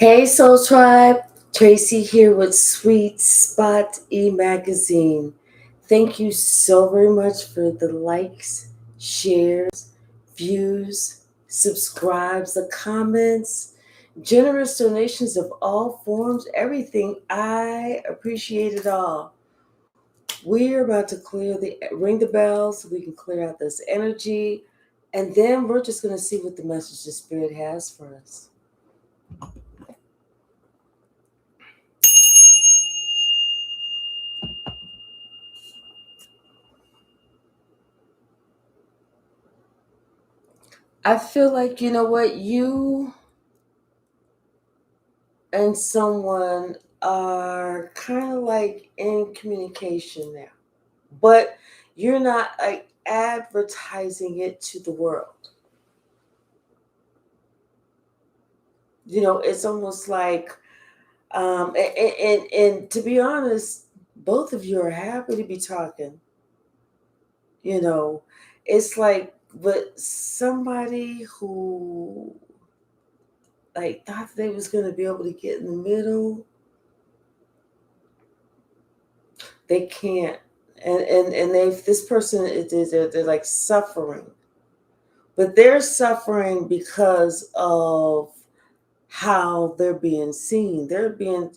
Hey Soul Tribe, Tracy here with Sweet Spot e-magazine. Thank you so very much for the likes, shares, views, subscribes, the comments, generous donations of all forms, everything. I appreciate it all. We're about to ring the bell so we can clear out this energy, and then we're just going to see what the message the Spirit has for us. I feel like, you know what, you and someone are kind of like in communication now, but you're not like advertising it to the world. You know, it's almost like, and to be honest, both of you are happy to be talking. You know, it's like, but somebody who like thought they was going to be able to get in the middle, they can't. And this person, they're like suffering, but they're suffering because of how they're being seen. They're being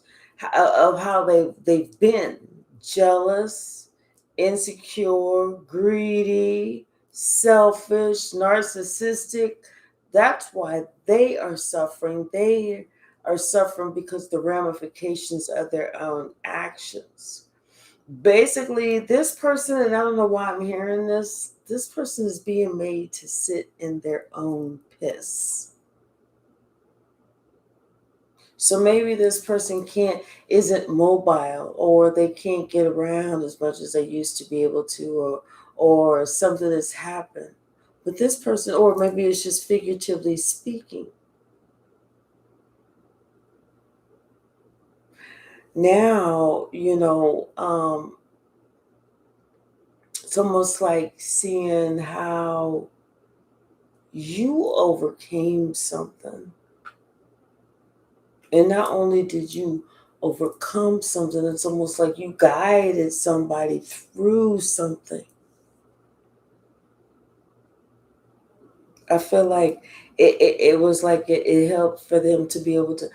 of how they've been jealous, insecure, greedy, selfish, narcissistic. That's why they are suffering. They are suffering because the ramifications of their own actions. Basically, this person, and I don't know why I'm hearing this person is being made to sit in their own piss. So maybe this person isn't mobile, or they can't get around as much as they used to be able to, or something has happened. But this person, or maybe it's just figuratively speaking. Now, it's almost like seeing how you overcame something. And not only did you overcome something, it's almost like you guided somebody through something. I feel like it was like it helped for them to be able to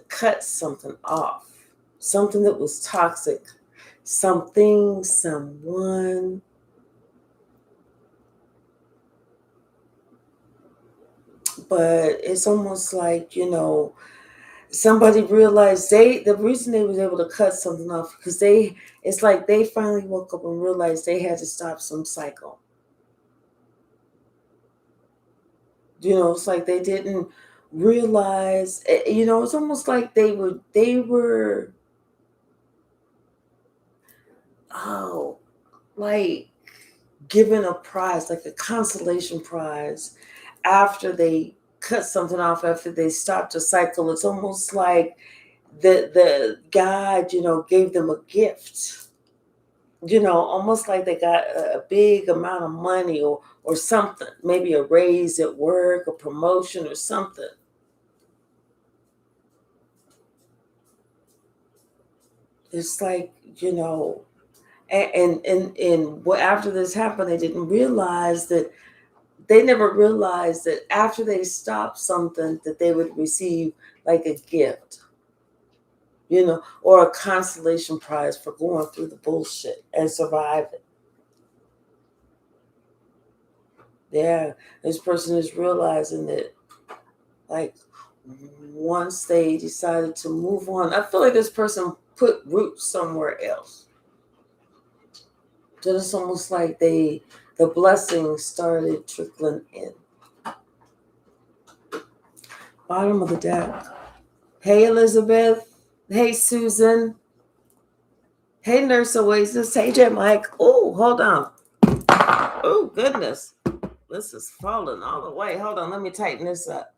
cut something off, something that was toxic, something, someone. But it's almost like, somebody realized the reason they was able to cut something off because it's like they finally woke up and realized they had to stop some cycle. It's like they didn't realize, it's almost like they were like given a prize, like a consolation prize, after they cut something off, after they stopped a cycle. It's almost like the God, gave them a gift. Almost like they got a big amount of money or something, maybe a raise at work, a promotion or something. It's like, and after this happened, they didn't realize that they never realized that after they stopped something that they would receive like a gift, or a consolation prize for going through the bullshit and surviving. Yeah, this person is realizing that, like, once they decided to move on, I feel like this person put roots somewhere else. So it's almost like the blessings started trickling in. Bottom of the deck. Hey, Elizabeth. Hey, Susan. Hey, Nurse Oasis. Hey, J Mike. Oh, hold on. Oh, goodness. This is falling all the way. Hold on. Let me tighten this up.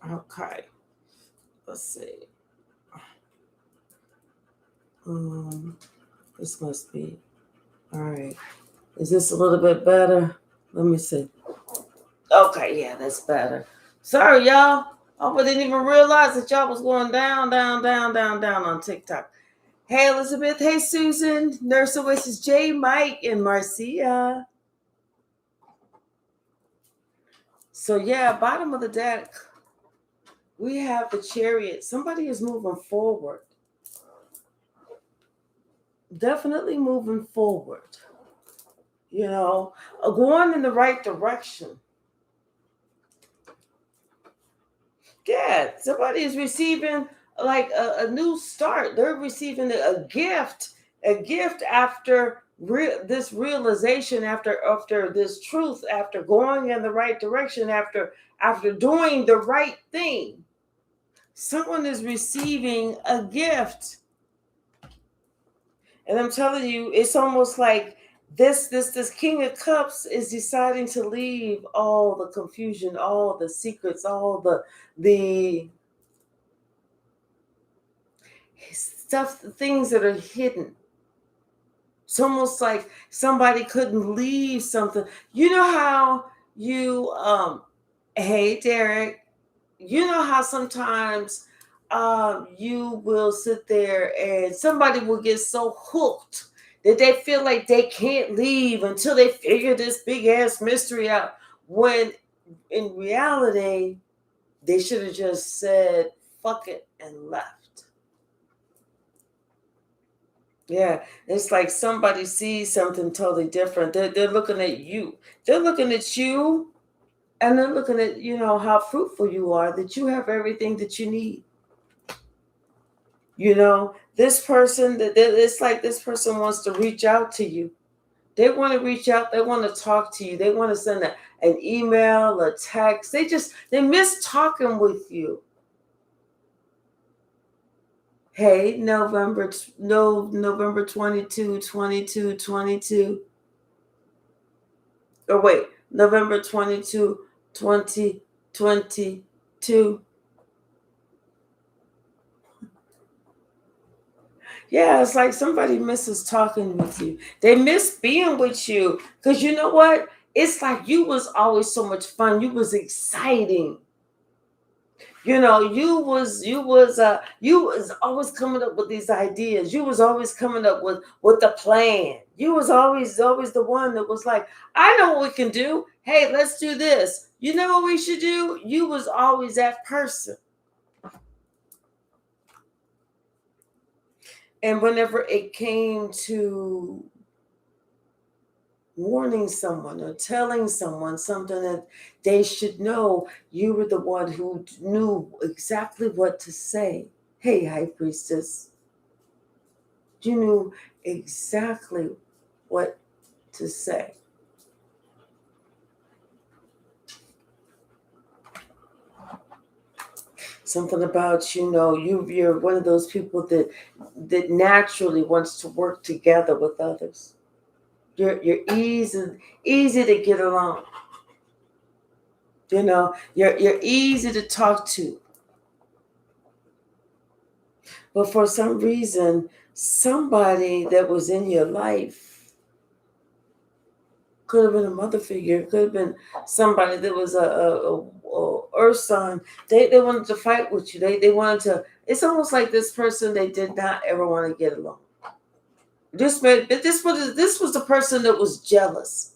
Okay. Let's see. This must be. All right. Is this a little bit better? Let me see. Okay, yeah, that's better. Sorry, y'all. I didn't even realize that y'all was going down, down, down, down, down on TikTok. Hey, Elizabeth. Hey, Susan. Nurse Oasis J, Mike, and Marcia. So, yeah, bottom of the deck, we have the Chariot. Somebody is moving forward. Definitely moving forward. You know, going in the right direction. Yeah, somebody is receiving like a new start. They're receiving a gift after this realization, after this truth, after going in the right direction, after doing the right thing. Someone is receiving a gift, and I'm telling you, it's almost like this King of Cups is deciding to leave all the confusion, all the secrets, all the stuff, the things that are hidden. It's almost like somebody couldn't leave something. You know how you hey Derek, you know how sometimes you will sit there and somebody will get so hooked that they feel like they can't leave until they figure this big ass mystery out, when in reality they should have just said fuck it and left. Yeah, it's like somebody sees something totally different. They're looking at you. They're looking at you, and they're looking at, how fruitful you are, that you have everything that you need. This person, it's like this person wants to reach out to you. They want to reach out. They want to talk to you. They want to send an email, a text. They miss talking with you. Hey, November 22, 22, 22. Or wait, November 22, 2022. Yeah, it's like somebody misses talking with you. They miss being with you. Because you know what? It's like you was always so much fun. You was exciting. You was always coming up with these ideas. You was always coming up with the plan. You was always the one that was like, I know what we can do. Hey, let's do this. You know what we should do? You was always that person. And whenever it came to warning someone or telling someone something that they should know, you were the one who knew exactly what to say. Hey, High Priestess, you knew exactly what to say. Something about, you're one of those people that naturally wants to work together with others. You're easy to get along. You're easy to talk to. But for some reason, somebody that was in your life, could have been a mother figure, could have been somebody that was a earth sign. They wanted to fight with you. They wanted to. It's almost like this person, they did not ever want to get along. This was the person that was jealous.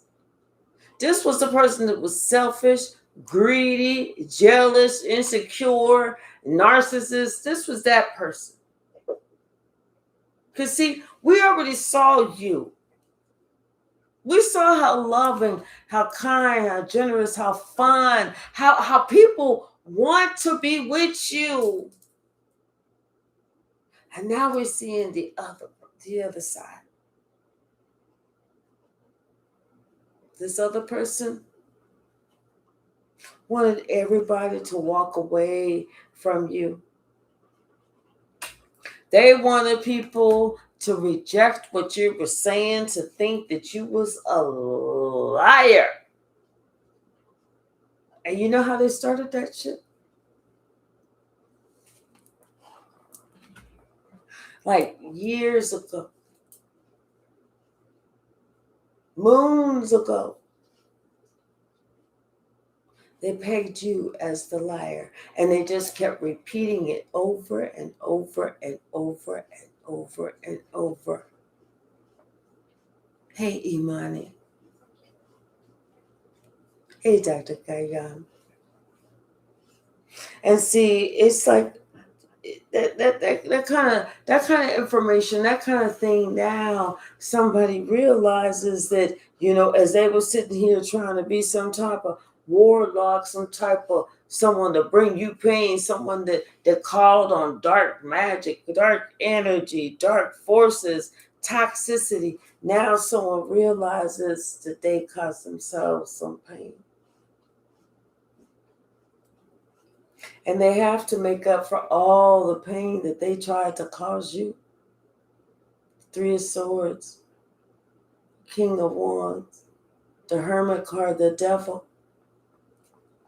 This was the person that was selfish, greedy, jealous, insecure, narcissist. This was that person. Because, see, we already saw you. We saw how loving, how kind, how generous, how fun, how people want to be with you. And now we're seeing the other side. This other person wanted everybody to walk away from you. They wanted people to reject what you were saying, to think that you was a liar. And you know how they started that shit? Like years ago. Moons ago. They pegged you as the liar, and they just kept repeating it over and over and over and over and over. Hey, Imani. Hey, Dr. Kayan. And see, it's like that kind of information, that kind of thing. Now somebody realizes that, as they were sitting here trying to be some type of warlock, some type of someone to bring you pain, someone that called on dark magic, dark energy, dark forces, toxicity. Now someone realizes that they caused themselves some pain. And they have to make up for all the pain that they tried to cause you. Three of Swords, King of Wands, the Hermit card, the Devil.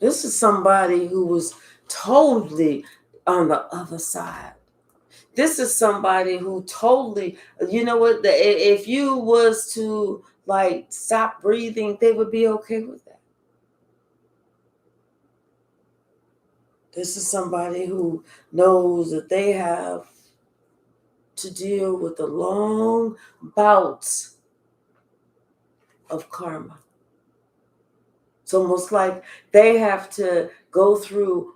This is somebody who was totally on the other side. This is somebody who totally, if you was to stop breathing, they would be okay with that. This is somebody who knows that they have to deal with the long bouts of karma. It's almost like they have to go through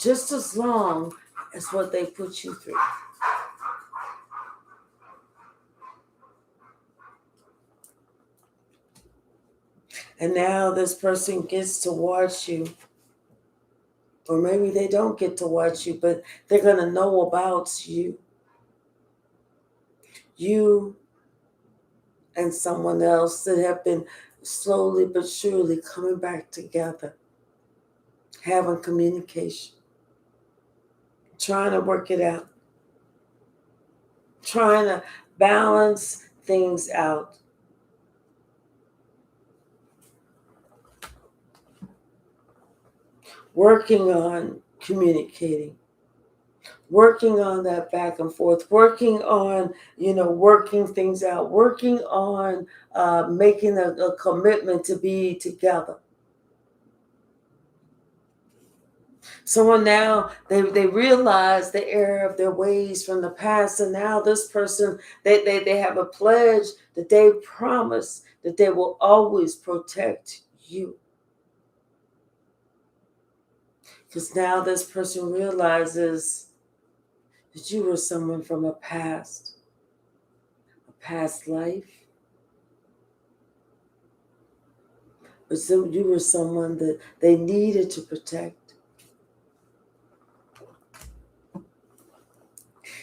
just as long as what they put you through. And now this person gets to watch you. Or maybe they don't get to watch you, but they're going to know about you. You and someone else that have been slowly but surely coming back together, having communication, trying to work it out, trying to balance things out. Working on communicating, working on that back and forth, working on, working things out, working on making a commitment to be together. Someone now, they realize the error of their ways from the past, and now this person, they have a pledge that they promise that they will always protect you. Because now this person realizes that you were someone from a past life. But so you were someone that they needed to protect.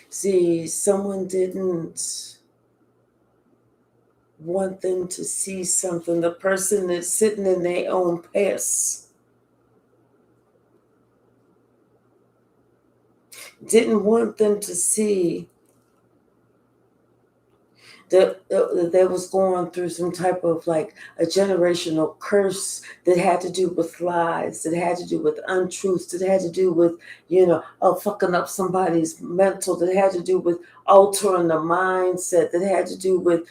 See, someone didn't want them to see something. The person that's sitting in their own past didn't want them to see that they was going through some type of a generational curse that had to do with lies, that had to do with untruths, that had to do with, fucking up somebody's mental, that had to do with altering the mindset, that had to do with,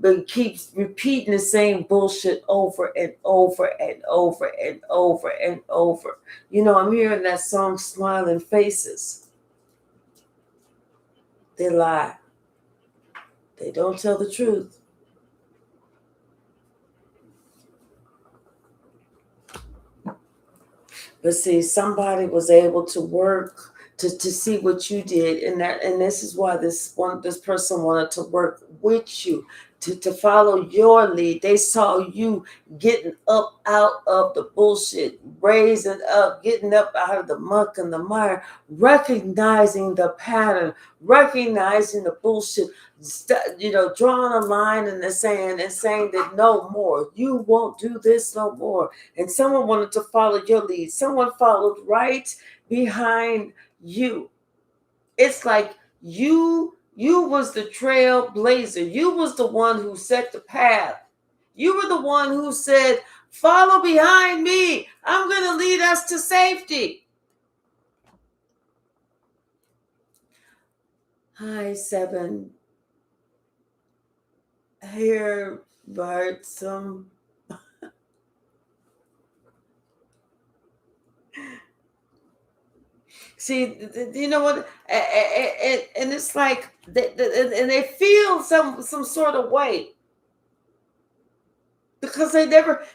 but keeps repeating the same bullshit over and over and over and over and over. I'm hearing that song, Smiling Faces. They lie. They don't tell the truth. But see, somebody was able to work to see what you did, and this is why this person wanted to work with you, to follow your lead. They saw you getting up out of the bullshit, raising up, getting up out of the muck and the mire, recognizing the pattern, recognizing the bullshit, drawing a line in the sand and saying that no more, you won't do this no more. And someone wanted to follow your lead. Someone followed right behind you. It's like you was the trailblazer. You was the one who set the path. You were the one who said, follow behind me. I'm going to lead us to safety. Hi, 7. Here, Bartsome. See, you know what? And it's like, and they feel some sort of way because they never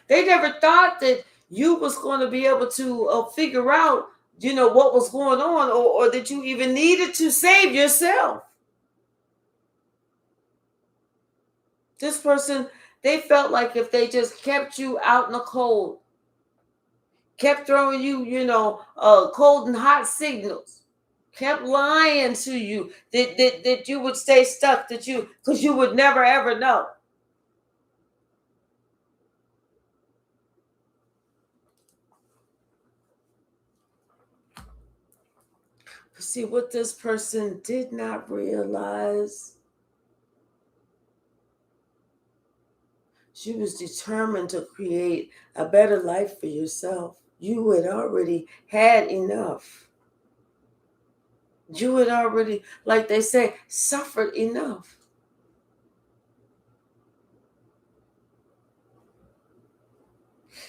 thought that you was going to be able to figure out, what was going on, or that you even needed to save yourself. This person, they felt like if they just kept you out in the cold, kept throwing you, cold and hot signals, kept lying to you that you would stay stuck, because you would never ever know. See, what this person did not realize, she was determined to create a better life for yourself. You had already had enough. You had already, like they say, suffered enough.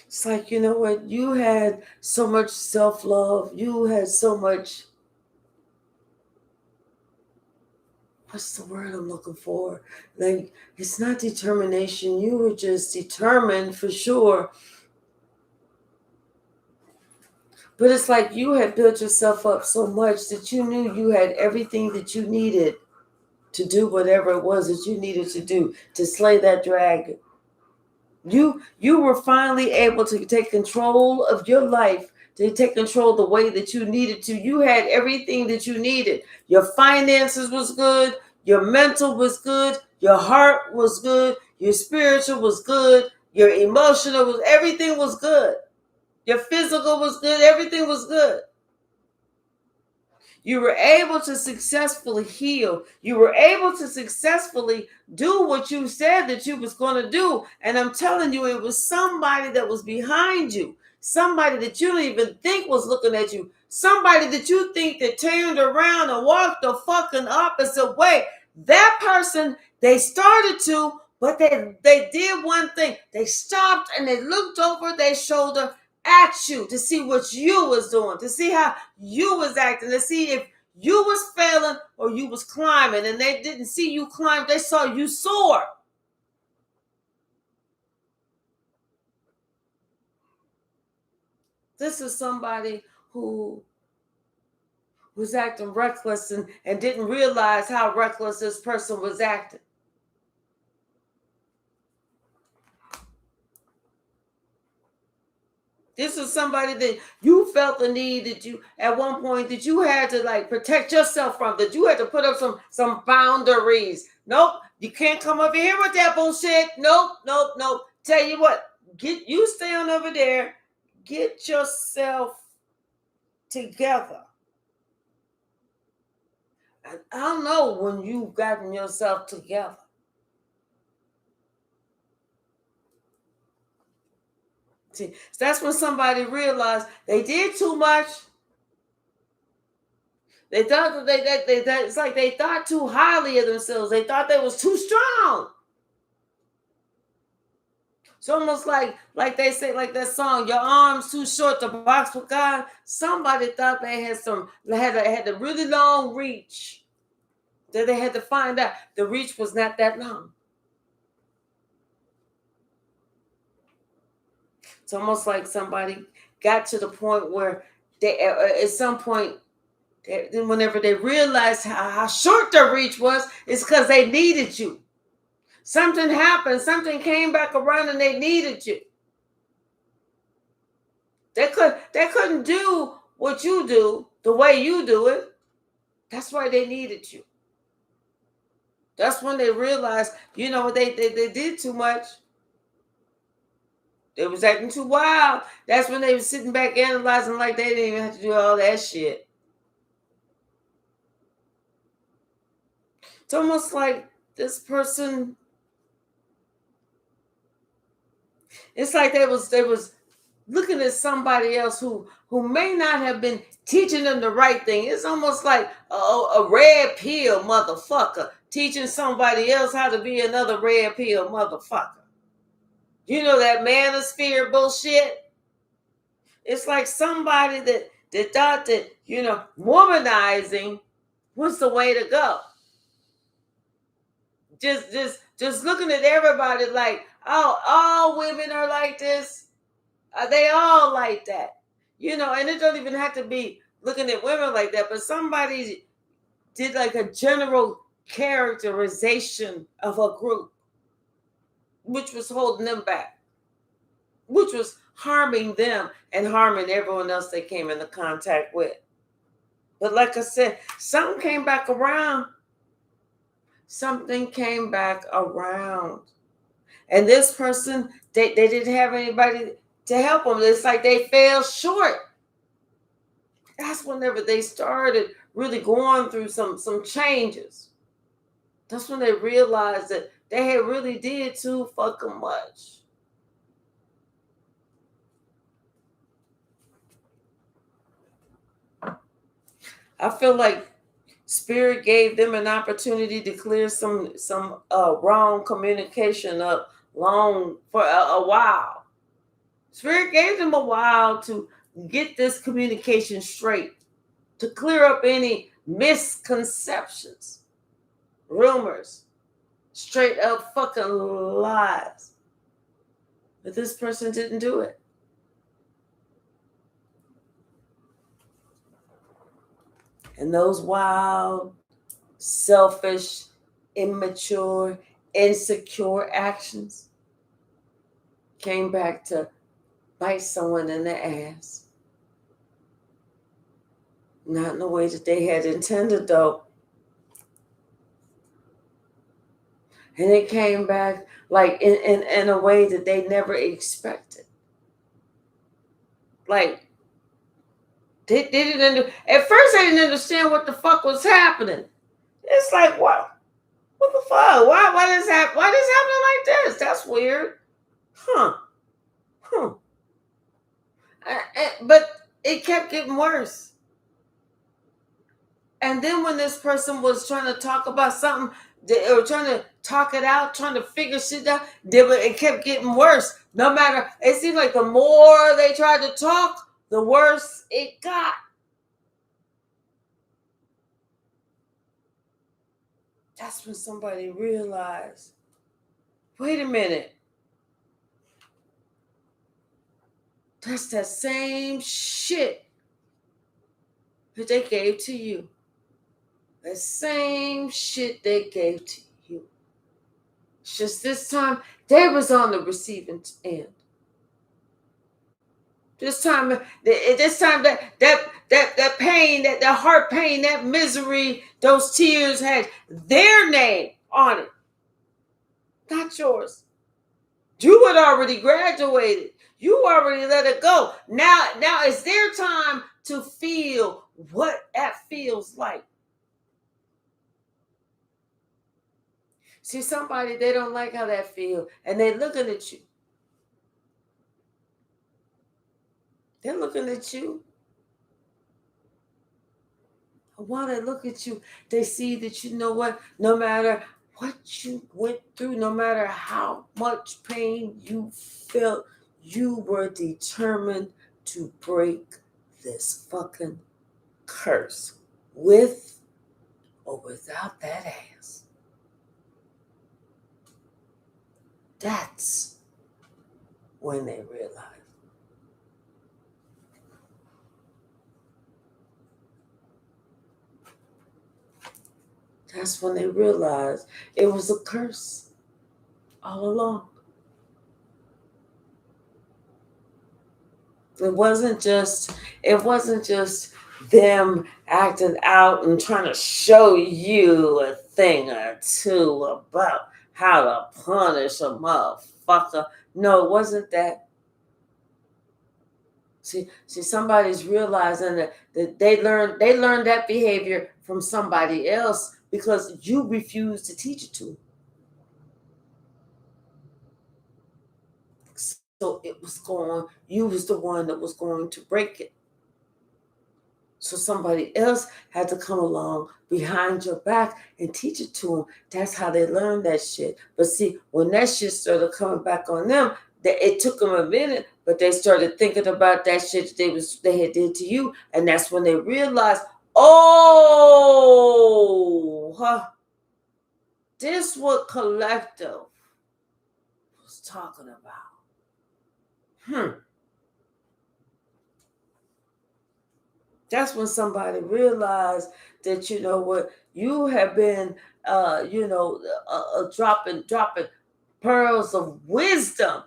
It's like, you know what? You had so much self-love. You had so much, what's the word I'm looking for? Like, it's not determination. You were just determined for sure. But it's like you had built yourself up so much that you knew you had everything that you needed to do whatever it was that you needed to do to slay that dragon. You were finally able to take control of your life, to take control the way that you needed to. You had everything that you needed. Your finances was good, your mental was good, your heart was good, your spiritual was good, your emotional was, everything was good. Your physical was good, everything was good. You were able to successfully heal. You were able to successfully do what you said that you was going to do. And I'm telling you, it was somebody that was behind you. Somebody that you didn't even think was looking at you. Somebody that you think that turned around and walked the fucking opposite way. That person, they started to, but they did one thing. They stopped and they looked over their shoulder at you to see what you was doing, to see how you was acting, to see if you was failing or you was climbing. And they didn't see you climb, they saw you soar. This is somebody who was acting reckless and didn't realize how reckless this person was acting. This is somebody that you felt the need that you, at one point, that you had to like protect yourself from, that you had to put up some boundaries. Nope, you can't come over here with that bullshit. Nope. Tell you what, you stay on over there. Get yourself together. I don't know when you've gotten yourself together. See, that's when somebody realized they did too much. They thought that it's like they thought too highly of themselves. They thought they was too strong. It's almost like they say, like that song, "Your arms too short to box with God." Somebody thought they had a really long reach. That they had to find out the reach was not that long. It's almost like somebody got to the point where they, at some point, whenever they realized how short their reach was, it's because they needed you. Something happened, something came back around and they needed you. They couldn't do what you do the way you do it. That's why they needed you. That's when they realized, they did too much. They was acting too wild. That's when they was sitting back analyzing like they didn't even have to do all that shit. It's almost like this person, it's like they was looking at somebody else who may not have been teaching them the right thing. It's almost like a red pill motherfucker teaching somebody else how to be another red pill motherfucker. You know that manosphere bullshit? It's like somebody They thought that, womanizing was the way to go. Just looking at everybody like, oh, all women are like this. Are they all like that? And it don't even have to be looking at women like that, but somebody did like a general characterization of a group, which was holding them back, which was harming them and harming everyone else they came into contact with. But like I said, something came back around. Something came back around. And this person, they didn't have anybody to help them. It's like they fell short. That's whenever they started really going through some changes. That's when they realized that they had really did too fucking much. I feel like Spirit gave them an opportunity to clear some wrong communication up long for a while. Spirit gave them a while to get this communication straight, to clear up any misconceptions, rumors, straight up fucking lies. But this person didn't do it. And those wild, selfish, immature, insecure actions came back to bite someone in the ass. Not in the way that they had intended, though. And it came back like in a way that they never expected. Like, they didn't at first they didn't understand what the fuck was happening. It's like, what the fuck? Why this happening like this? That's weird. But it kept getting worse. And then when this person was trying to talk about something, they were trying to talk it out, trying to figure shit out, it kept getting worse. No matter, it seemed like the more they tried to talk, the worse it got. That's when somebody realized, wait a minute. That's that same shit that they gave to you. The same shit they gave to you. It's just this time they was on the receiving end. This time that pain, that heart pain, that misery, those tears had their name on it, not yours. You had already graduated. You already let it go. Now it's their time to feel what that feels like. See, somebody, they don't like how that feels, and they're looking at you. They're looking at you. And while they look at you, they see that, you know what, no matter what you went through, no matter how much pain you felt, you were determined to break this fucking curse with or without that ass. That's when they realize. That's when they realized it was a curse all along. It wasn't just them acting out and trying to show you a thing or two about how to punish a motherfucker. No, it wasn't that. See, somebody's realizing that they learned that behavior from somebody else because you refused to teach it to them. So you was the one that was going to break it. So somebody else had to come along behind your back and teach it to them. That's how they learned that shit. But see, when that shit started coming back on them, it took them a minute, but they started thinking about that shit they had did to you, and that's when they realized, this what collective was talking about. That's when somebody realized that, you know what, you have been, dropping pearls of wisdom.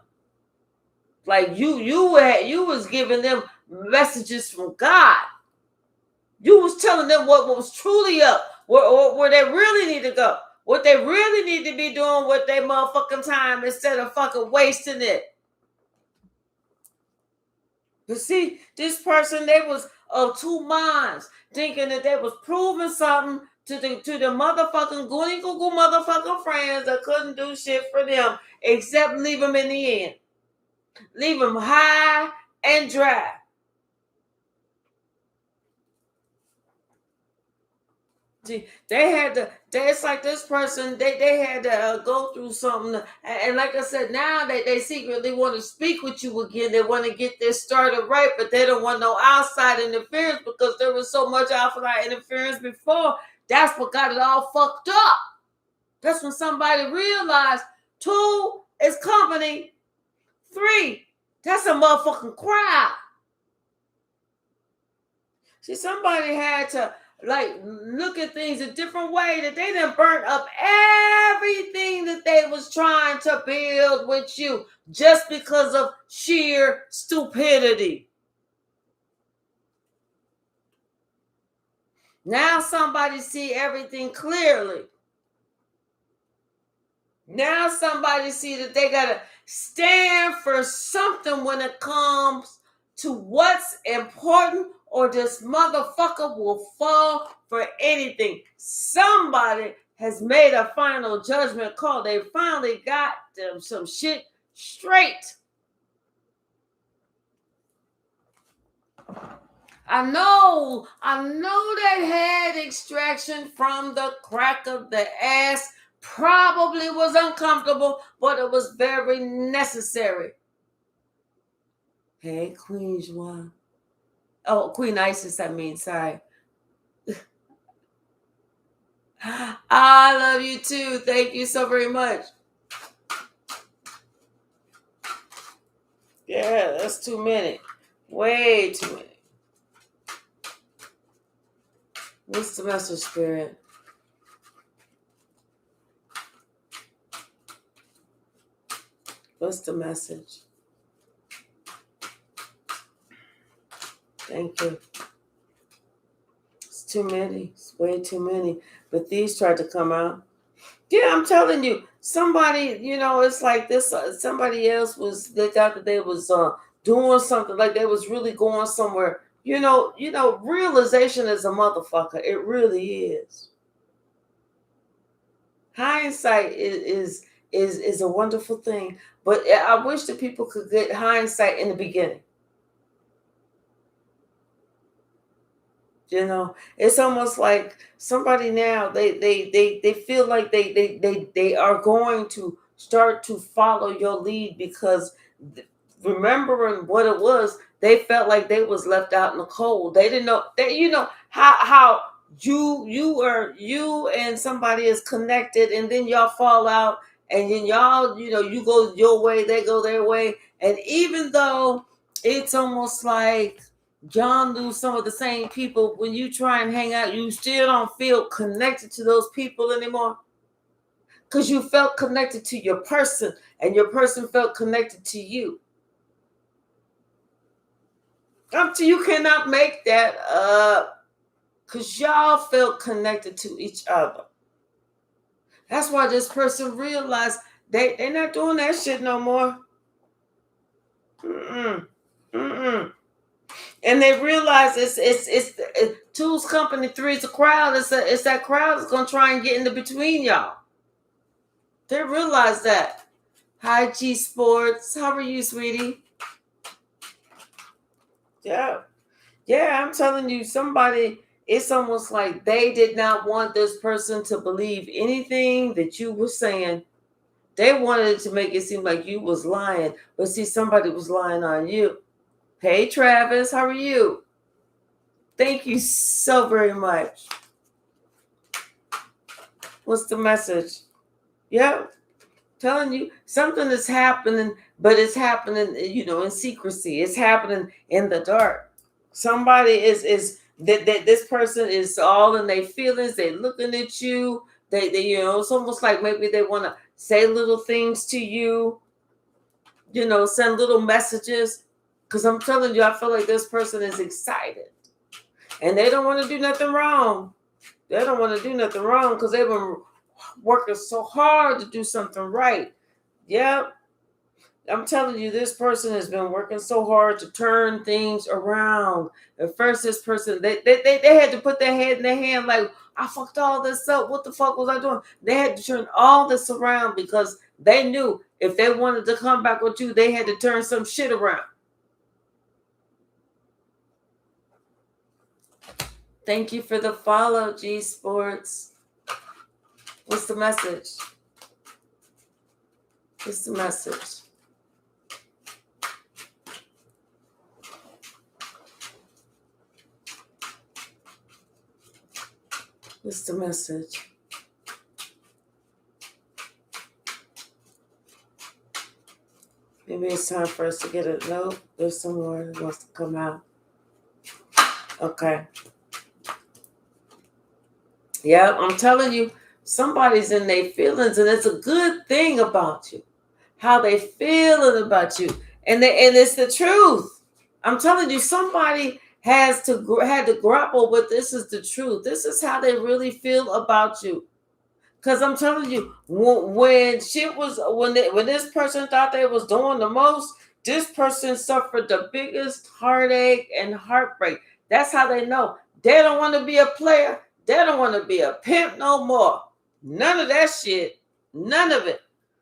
Like you was giving them messages from God. You was telling them what was truly up, where they really need to go, what they really need to be doing with their motherfucking time instead of fucking wasting it. You see, this person, they was of two minds, thinking that they was proving something to the motherfucking goony goo motherfucking friends that couldn't do shit for them except leave them in the end. Leave them high and dry. See, it's like this person, they had to go through something. And like I said, now they secretly want to speak with you again. They want to get this started right, but they don't want no outside interference because there was so much outside interference before. That's what got it all fucked up. That's when somebody realized 2 is company, 3, that's a motherfucking crowd. See, somebody had to look at things a different way, that they done burnt up everything that they was trying to build with you just because of sheer stupidity. Now somebody see everything clearly. Now somebody see that they gotta stand for something when it comes to what's important, or this motherfucker will fall for anything. Somebody has made a final judgment call. They finally got them some shit straight. I know that head extraction from the crack of the ass probably was uncomfortable, but it was very necessary. Hey, Queen Joie. Oh, Queen Isis, I mean, sorry. I love you too. Thank you so very much. Yeah, that's too many. Way too many. What's the message, Spirit? What's the message? Thank you. It's too many. It's way too many. But these tried to come out. Yeah, I'm telling you. Somebody, it's like this. Somebody else they thought that they was doing something, like they was really going somewhere. Realization is a motherfucker. It really is. Hindsight is a wonderful thing, but I wish that people could get hindsight in the beginning. It's almost like somebody now, they feel like they are going to start to follow your lead, because remembering what it was, they felt like they was left out in the cold. They didn't know that, how you and somebody is connected, and then y'all fall out, and then y'all, you go your way, they go their way. And even though it's almost like John lose some of the same people, when you try and hang out, you still don't feel connected to those people anymore, because you felt connected to your person, and your person felt connected to you. You cannot make that up, because y'all felt connected to each other. That's why this person realized they're not doing that shit no more. And they realize it's 2's company, 3's a crowd. It's that crowd that's gonna try and get into between y'all. They realize that. Hi, G Sports. How are you, sweetie? Yeah, I'm telling you, somebody. It's almost like they did not want this person to believe anything that you were saying. They wanted to make it seem like you was lying, but see, somebody was lying on you. Hey, Travis, how are you? Thank you so very much. What's the message? Yep. Telling you something is happening, but it's happening, in secrecy. It's happening in the dark. Somebody is that this person is all in their feelings. They looking at you. They it's almost like maybe they want to say little things to you. Send little messages. Because I'm telling you, I feel like this person is excited, and they don't want to do nothing wrong. They don't want to do nothing wrong because they've been working so hard to do something right. Yep. I'm telling you, this person has been working so hard to turn things around. At first, this person, they had to put their head in their hand like, I fucked all this up. What the fuck was I doing? They had to turn all this around because they knew if they wanted to come back with you, they had to turn some shit around. Thank you for the follow, G Sports. What's the message? What's the message? What's the message? Maybe it's time for us to get it. No, there's some more that wants to come out. Okay. Yeah, I'm telling you, somebody's in their feelings, and it's a good thing about you. How they feeling about you. And it's the truth. I'm telling you, somebody had to grapple with this is the truth. This is how they really feel about you. Because I'm telling you, when this person thought they was doing the most, this person suffered the biggest heartache and heartbreak. That's how they know. They don't want to be a player. They don't want to be a pimp no more. None of that shit. None of it.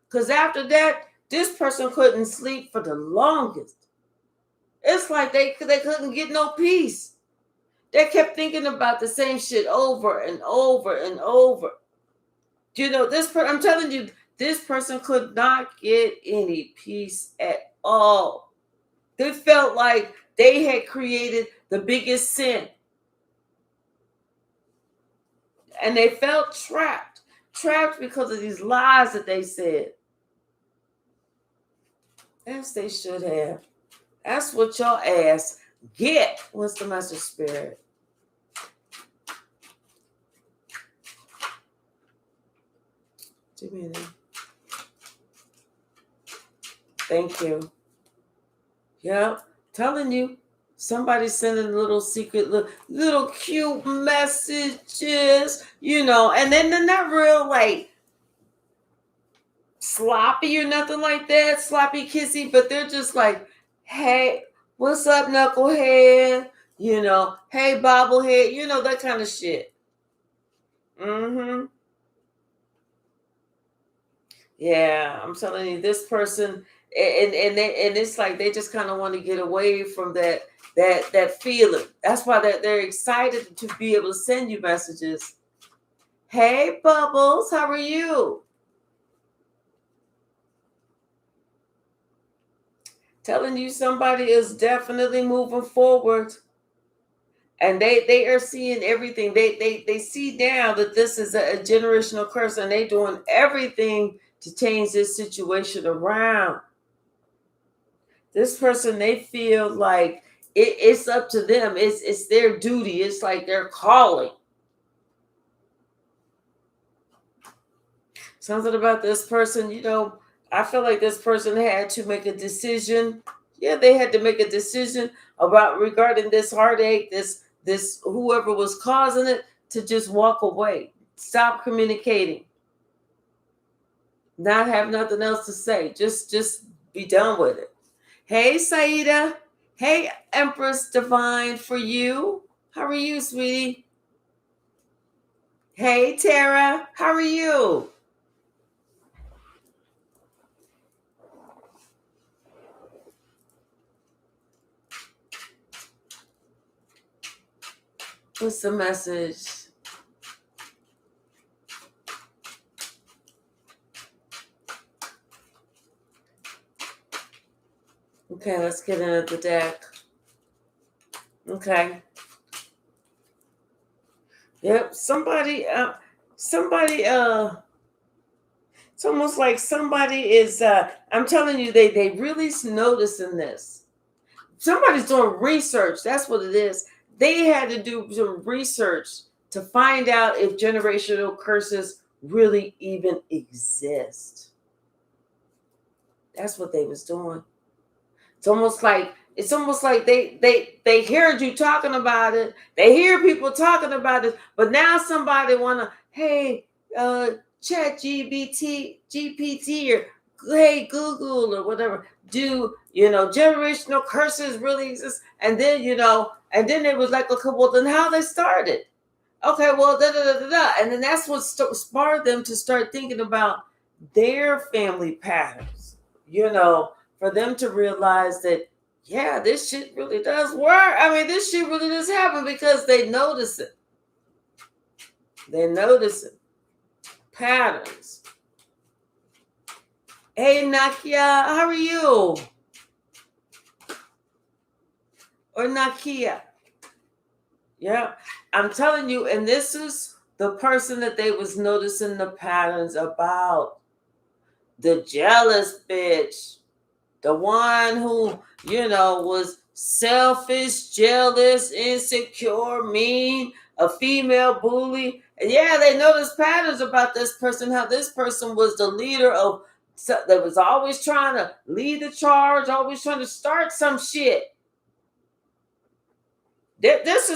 Because after that, this person couldn't sleep for the longest. It's like they couldn't get no peace. They kept thinking about the same shit over and over and over. I'm telling you, this person could not get any peace at all. They felt like they had created the biggest sin. And they felt trapped. Trapped because of these lies that they said. As they should have. That's what y'all ass get. What's the message, Spirit? Thank you. Yep. Telling you, somebody's sending little secret, little cute messages, and then they're not real like sloppy or nothing like that, sloppy kissy, but they're just like, hey, what's up, knucklehead? Hey, bobblehead, that kind of shit. Mm-hmm. Yeah, I'm telling you, this person, and it's like they just kind of want to get away from that feeling. That's why they're excited to be able to send you messages. Hey, Bubbles, how are you? Telling you somebody is definitely moving forward. And they are seeing everything. They see now that this is a generational curse, and they doing everything to change this situation around. This person, they feel like it's up to them. It's their duty. It's like their calling. Something about this person, I feel like this person had to make a decision. Yeah, they had to make a decision regarding this heartache, this whoever was causing it, to just walk away. Stop communicating. Not have nothing else to say. Just be done with it. Hey, Saida. Hey, Empress Divine, for you. How are you, sweetie? Hey, Tara. How are you? What's the message? Okay, let's get into the deck. Okay. Yep. Somebody. It's almost like somebody is. I'm telling you, they really noticing this. Somebody's doing research. That's what it is. They had to do some research to find out if generational curses really even exist. That's what they was doing. It's almost like they heard you talking about it. They hear people talking about it, but now somebody wanna, hey, chat GPT or hey Google or whatever, do generational curses really exist? And then and then it was like, okay, well then how they started. Okay, well, da da da da da. And then that's what sparked them to start thinking about their family patterns, for them to realize that, yeah, this shit really does work. I mean, this shit really does happen because they notice it. They notice it. Patterns. Hey, Nakia, how are you? Or Nakia. Yeah, I'm telling you, and this is the person that they was noticing the patterns about. The jealous bitch. The one who, was selfish, jealous, insecure, mean, a female bully. And yeah, they noticed patterns about this person, how this person was the leader of, that was always trying to lead the charge, always trying to start some shit. That's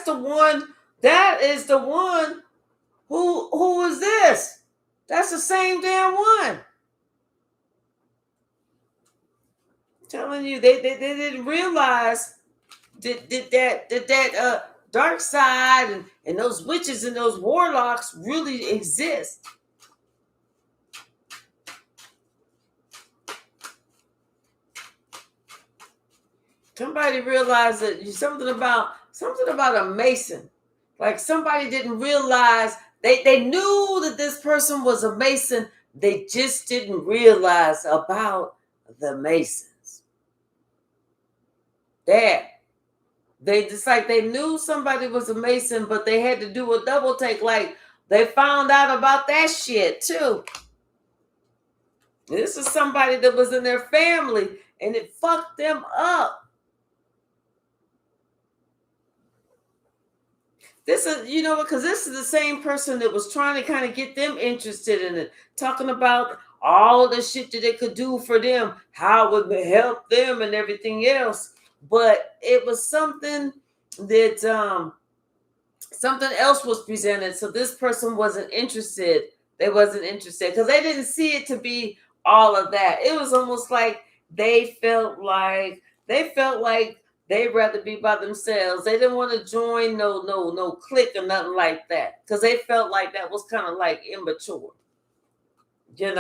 the one, that is the one who is this? That's the same damn one. Telling you, they didn't realize that dark side and those witches and those warlocks really exist. Somebody realized that something about a Mason. Like somebody didn't realize, they knew that this person was a Mason. They just didn't realize about the Masons. They just like they knew somebody was a Mason, but they had to do a double take. Like they found out about that shit too. This is somebody that was in their family and it fucked them up. This is, because this is the same person that was trying to kind of get them interested in it, talking about all the shit that they could do for them, how it would help them and everything else. But it was something that something else was presented. So this person wasn't interested. They wasn't interested because they didn't see it to be all of that. It was almost like they felt like they'd rather be by themselves. They didn't want to join no clique or nothing like that because they felt like that was kind of like immature, and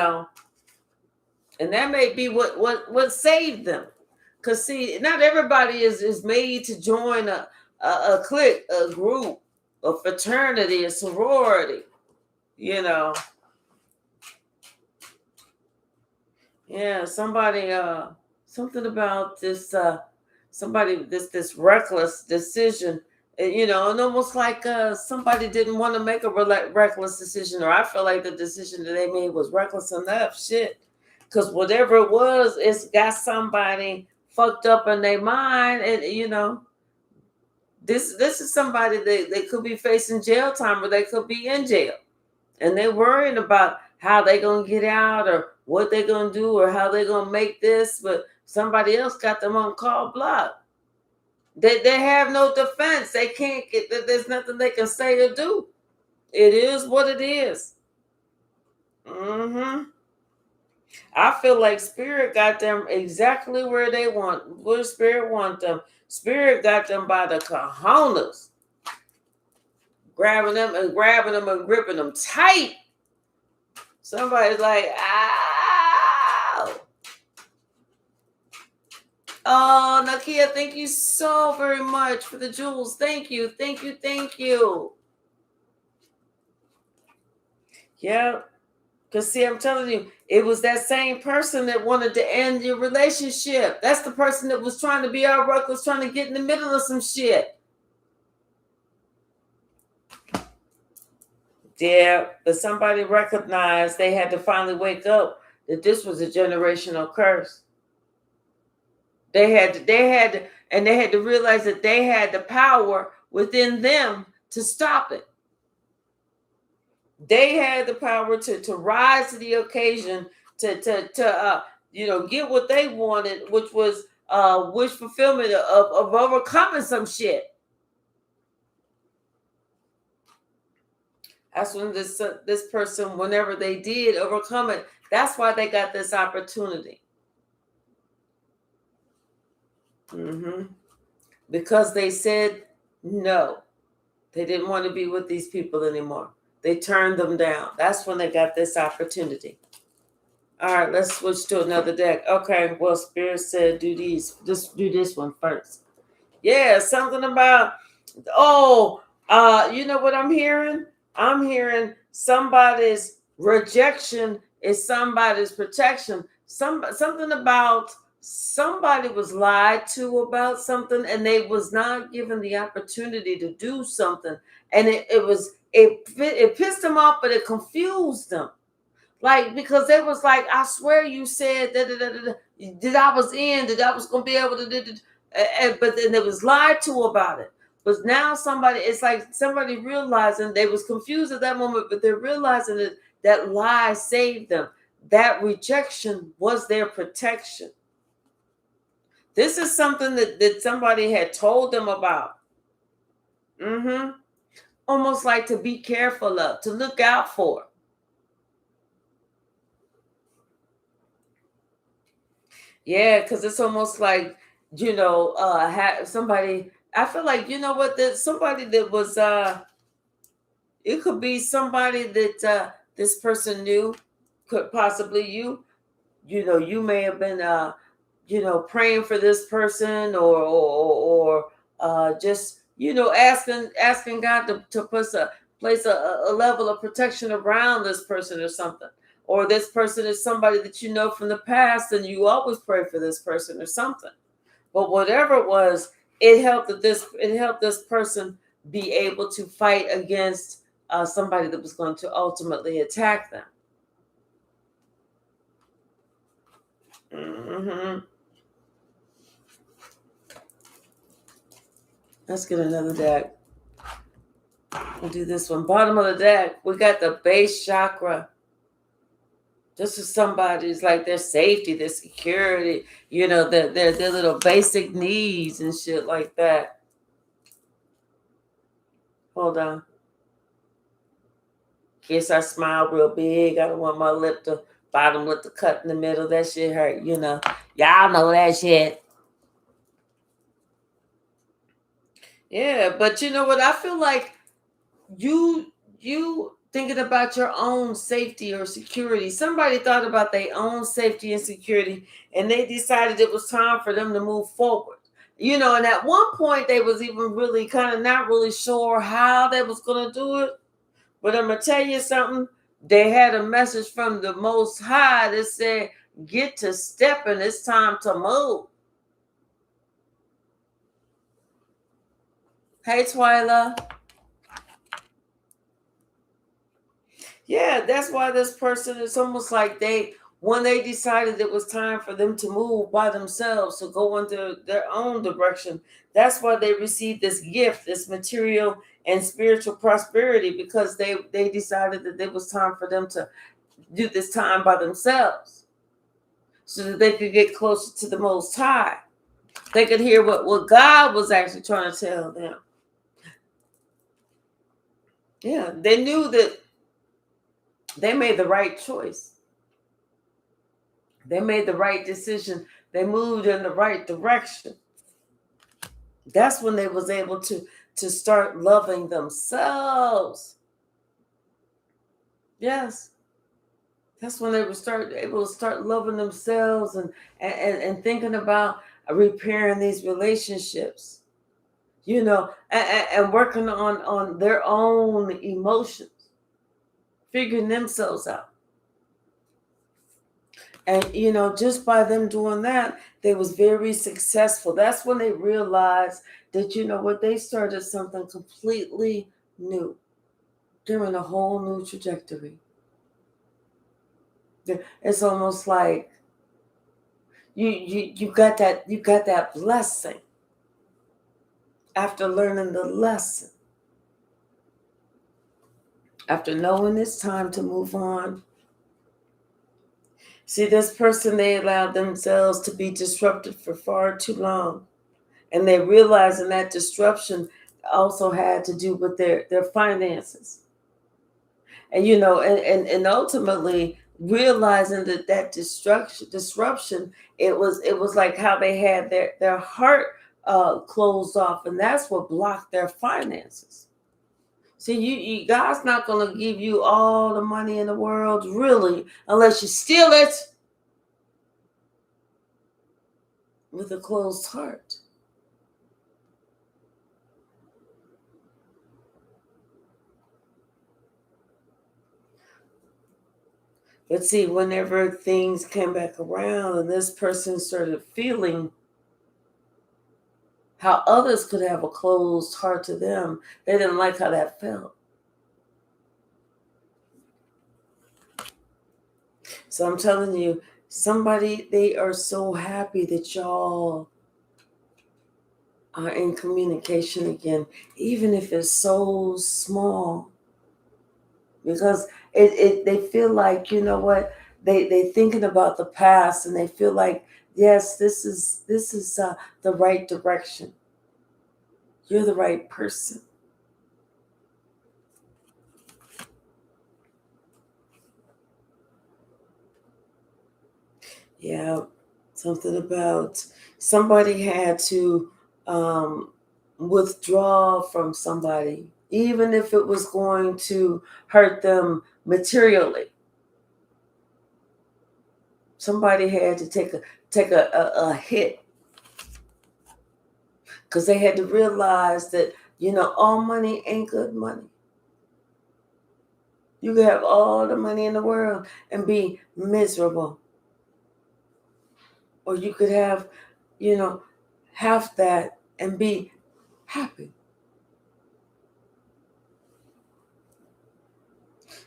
that may be what saved them. Because see, not everybody is made to join a clique, a group, a fraternity, a sorority, Yeah, somebody something about this this reckless decision, and almost like somebody didn't want to make a reckless decision, or I feel like the decision that they made was reckless enough. Shit, because whatever it was, it's got somebody fucked up in their mind, and this is somebody they could be facing jail time, or they could be in jail, and they're worrying about how they gonna get out, or what they gonna do, or how they gonna make this, but somebody else got them on call block. They have no defense. They can't get. There's nothing they can say or do. It is what it is. I feel like Spirit got them exactly where they want. Where Spirit want them. Spirit got them by the cojones, grabbing them and gripping them tight. Somebody's like, ow. Oh, Nakia, thank you so very much for the jewels. Thank you. Yeah. Because, see, I'm telling you, it was that same person that wanted to end your relationship. That's the person that was trying to be all reckless, trying to get in the middle of some shit. Yeah, but somebody recognized, they had to finally wake up that this was a generational curse. They had to realize that they had the power within them to stop it. They had the power to rise to the occasion, to get what they wanted, which was wish fulfillment of overcoming some shit. That's when this person, whenever they did overcome it, that's why they got this opportunity. Because they said no. They didn't want to be with these people anymore. They turned them down. That's when they got this opportunity. All right, let's switch to another deck. Okay, well, Spirit said do these. Just do this one first. Yeah, something about, you know what I'm hearing? I'm hearing somebody's rejection is somebody's protection. Something about somebody was lied to about something, and they was not given the opportunity to do something, and it pissed them off, but it confused them. Like, because they was like, I swear you said that I was going to be able to, but then it was lied to about it. But now it's like somebody realizing, they was confused at that moment, but they're realizing that that lie saved them. That rejection was their protection. This is something that somebody had told them about. Almost like to be careful of, to look out for. Yeah, because it's almost like, somebody, I feel like, you know what, that somebody that was, it could be somebody that this person knew, could possibly you may have been, praying for this person, or just, asking God to place a level of protection around this person or something. Or this person is somebody that you know from the past, and you always pray for this person or something. But whatever it was, it helped this person be able to fight against somebody that was going to ultimately attack them. Let's get another deck. We'll do this one. Bottom of the deck, we got the base chakra. This is somebody's, like, their safety, their security, their little basic needs and shit like that. Hold on. Guess I smile real big. I don't want my bottom lip to cut in the middle. That shit hurt, Y'all know that shit. Yeah, but you know what? I feel like you thinking about your own safety or security. Somebody thought about their own safety and security, and they decided it was time for them to move forward. And at one point they was even really kind of not really sure how they was going to do it. But I'm going to tell you something. They had a message from the Most High that said, get to stepping. It's time to move. Hey, Twyla. Yeah, that's why this person, it's almost like when they decided it was time for them to move by themselves, to go into their own direction, that's why they received this gift, this material and spiritual prosperity, because they decided that it was time for them to do this time by themselves, so that they could get closer to the Most High. They could hear what God was actually trying to tell them. Yeah, they knew that they made the right choice. They made the right decision. They moved in the right direction. That's when they was able to start loving themselves. Yes. That's when they were able to start loving themselves and thinking about repairing these relationships, and working on their own emotions, figuring themselves out. And, just by them doing that, they was very successful. That's when they realized that, what, they started something completely new. They're in a whole new trajectory. It's almost like you got that blessing after learning the lesson. After knowing it's time to move on. See, this person, they allowed themselves to be disrupted for far too long. And they realizing that disruption also had to do with their finances. And, and ultimately realizing that disruption, it was like how they had their heart closed off, and that's what blocked their finances. See, you God's not going to give you all the money in the world, really, unless you steal it with a closed heart. But see, whenever things came back around and this person started feeling how others could have a closed heart to them, they didn't like how that felt. So I'm telling you, somebody, they are so happy that y'all are in communication again, even if it's so small. Because they feel like, you know what, they thinking about the past, and they feel like, yes, this is the right direction. You're the right person. Yeah, something about somebody had to withdraw from somebody, even if it was going to hurt them materially. Somebody had to take a hit, because they had to realize that, all money ain't good money. You can have all the money in the world and be miserable. Or you could have, half that and be happy.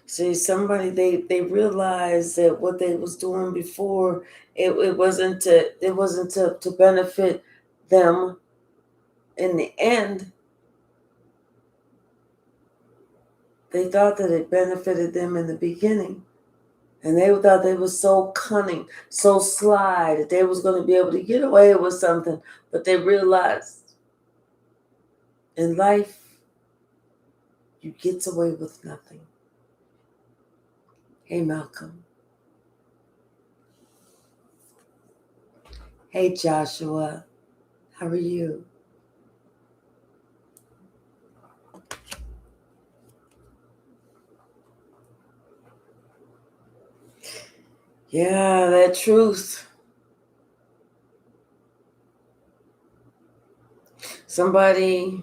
See, somebody, they realized that what they was doing before, it wasn't to benefit them in the end. They thought that it benefited them in the beginning. And they thought they were so cunning, so sly, that they was going to be able to get away with something. But they realized in life, you get away with nothing. Hey, Malcolm. Hey, Joshua. How are you? Yeah, that truth. Somebody,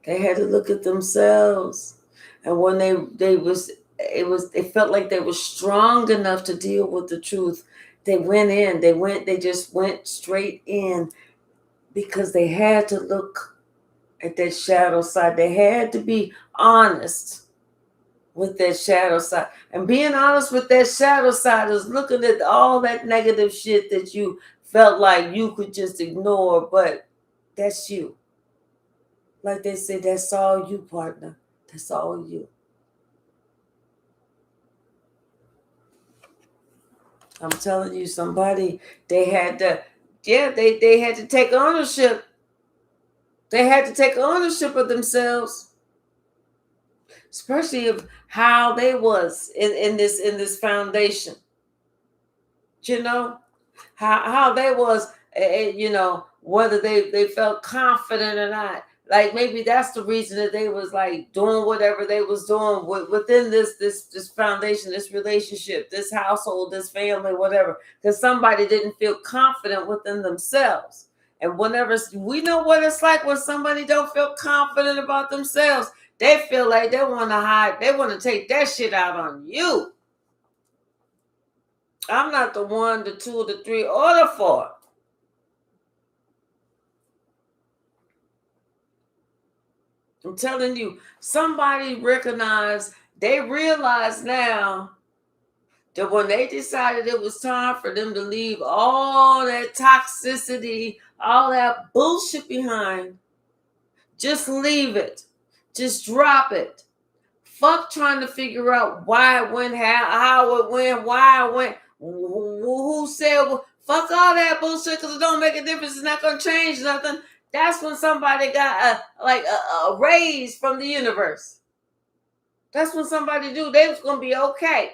they had to look at themselves, and when they felt like they were strong enough to deal with the truth. They just went straight in, because they had to look at that shadow side. They had to be honest with that shadow side. And being honest with that shadow side is looking at all that negative shit that you felt like you could just ignore, but that's you. Like they say, that's all you, partner. That's all you. I'm telling you, somebody, they had to, they had to take ownership. They had to take ownership of themselves, especially of how they was in this foundation. How they was, whether they felt confident or not. Like, maybe that's the reason that they was like doing whatever they was doing within this foundation, this relationship, this household, this family, whatever, because somebody didn't feel confident within themselves. And whenever we know what it's like when somebody don't feel confident about themselves, they feel like they want to hide, they want to take that shit out on you. I'm not the 1, the 2, the 3, or the 4. I'm telling you, somebody they realize now that when they decided it was time for them to leave all that toxicity, all that bullshit behind, just leave it. Just drop it. Fuck trying to figure out why it went, how it went, why it went, who said, fuck all that bullshit because it don't make a difference. It's not going to change nothing. That's when somebody got a raise from the universe. That's when somebody knew they was going to be okay.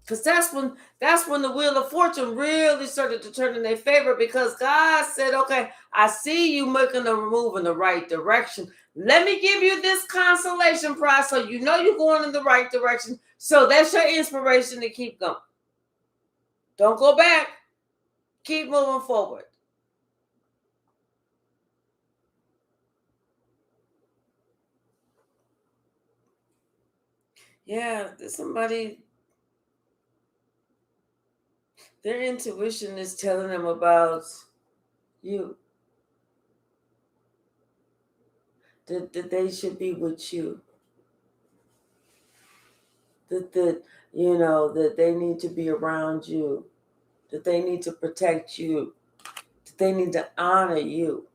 Because that's when the wheel of fortune really started to turn in their favor, because God said, okay, I see you making a move in the right direction. Let me give you this consolation prize so you know you're going in the right direction. So that's your inspiration to keep going. Don't go back. Keep moving forward. Yeah, there's somebody, their intuition is telling them about you. That they should be with you. That they need to be around you. That they need to protect you. That they need to honor you.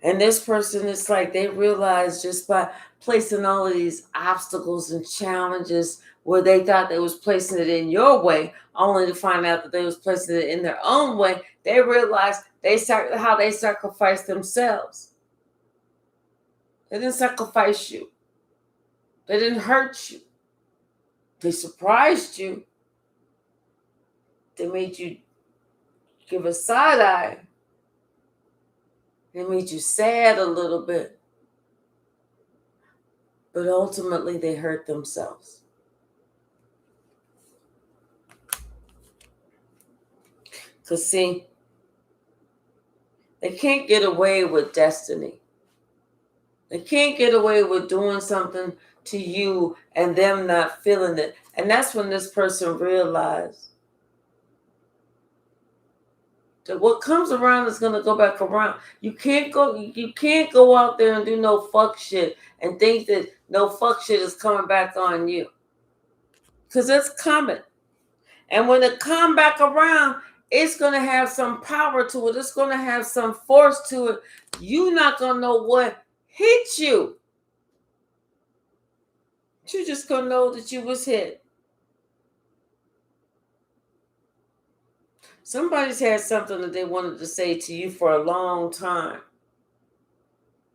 And this person, it's like they realize just by placing all of these obstacles and challenges where they thought they was placing it in your way, only to find out that they was placing it in their own way, they realized how they sacrificed themselves. They didn't sacrifice you. They didn't hurt you. They surprised you. They made you give a side eye. They made you sad a little bit. But ultimately, they hurt themselves. Because, see, they can't get away with destiny. They can't get away with doing something to you and them not feeling it. And that's when this person realized that what comes around is going to go back around. You can't go out there and do no fuck shit and think that no fuck shit is coming back on you. Because it's coming. And when it come back around, it's going to have some power to it. It's going to have some force to it. You're not going to know what hit you. You're just going to know that you was hit. Somebody's had something that they wanted to say to you for a long time.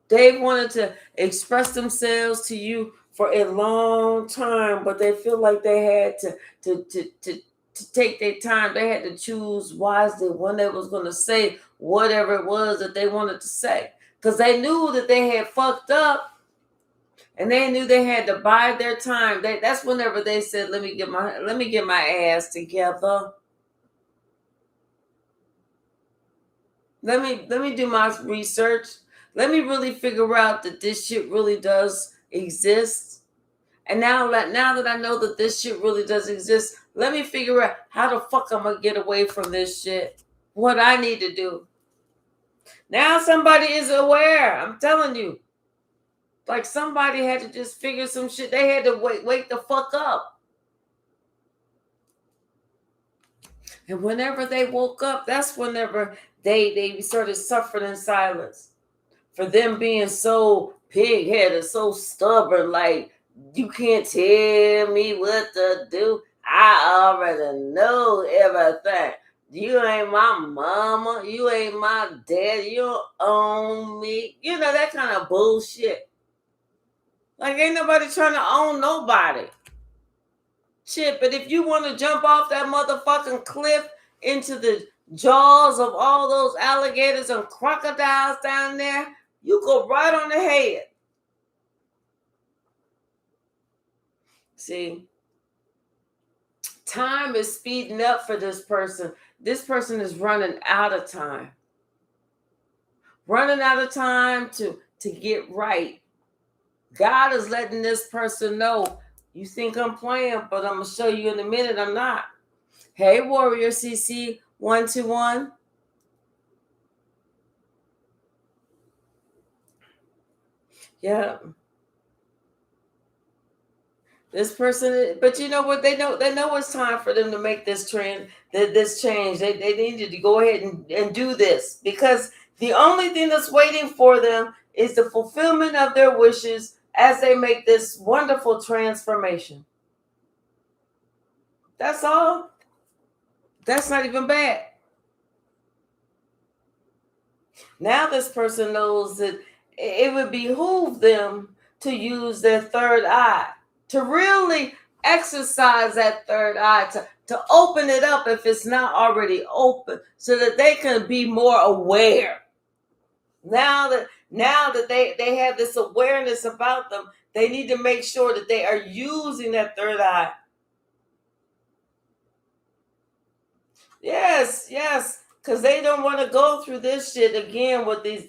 They wanted to express themselves to you for a long time, but they feel like they had to take their time. They had to choose wisely when they was going to say whatever it was that they wanted to say, because they knew that they had fucked up, and they knew they had to bide their time. That's whenever they said, "Let me get my ass together. Let me do my research. Let me really figure out that this shit really does exist. And now that I know that this shit really does exist, let me figure out how the fuck I'm gonna get away from this shit. What I need to do." Now somebody is aware. I'm telling you. Like somebody had to just figure some shit. They had to wake the fuck up. And whenever they woke up, that's whenever they started suffering in silence. For them being so pig-headed, so stubborn, like, you can't tell me what to do. I already know everything. You ain't my mama. You ain't my dad. You don't own me. You know, that kind of bullshit. Like, ain't nobody trying to own nobody. Shit, but if you want to jump off that motherfucking cliff into the jaws of all those alligators and crocodiles down there, you go right on the head. See, time is speeding up for this person. This person is running out of time. Running out of time to get right. God is letting this person know, you think I'm playing, but I'm going to show you in a minute I'm not. Hey, Warrior CC 121. Yeah. This person, but you know what? They know it's time for them to make this trend, this change. They needed to go ahead and do this, because the only thing that's waiting for them is the fulfillment of their wishes as they make this wonderful transformation. That's all. That's not even bad. Now this person knows that it would behoove them to use their third eye, to really exercise that third eye, to open it up if it's not already open, so that they can be more aware. Now that they have this awareness about them, they need to make sure that they are using that third eye. Yes, because they don't want to go through this shit again with the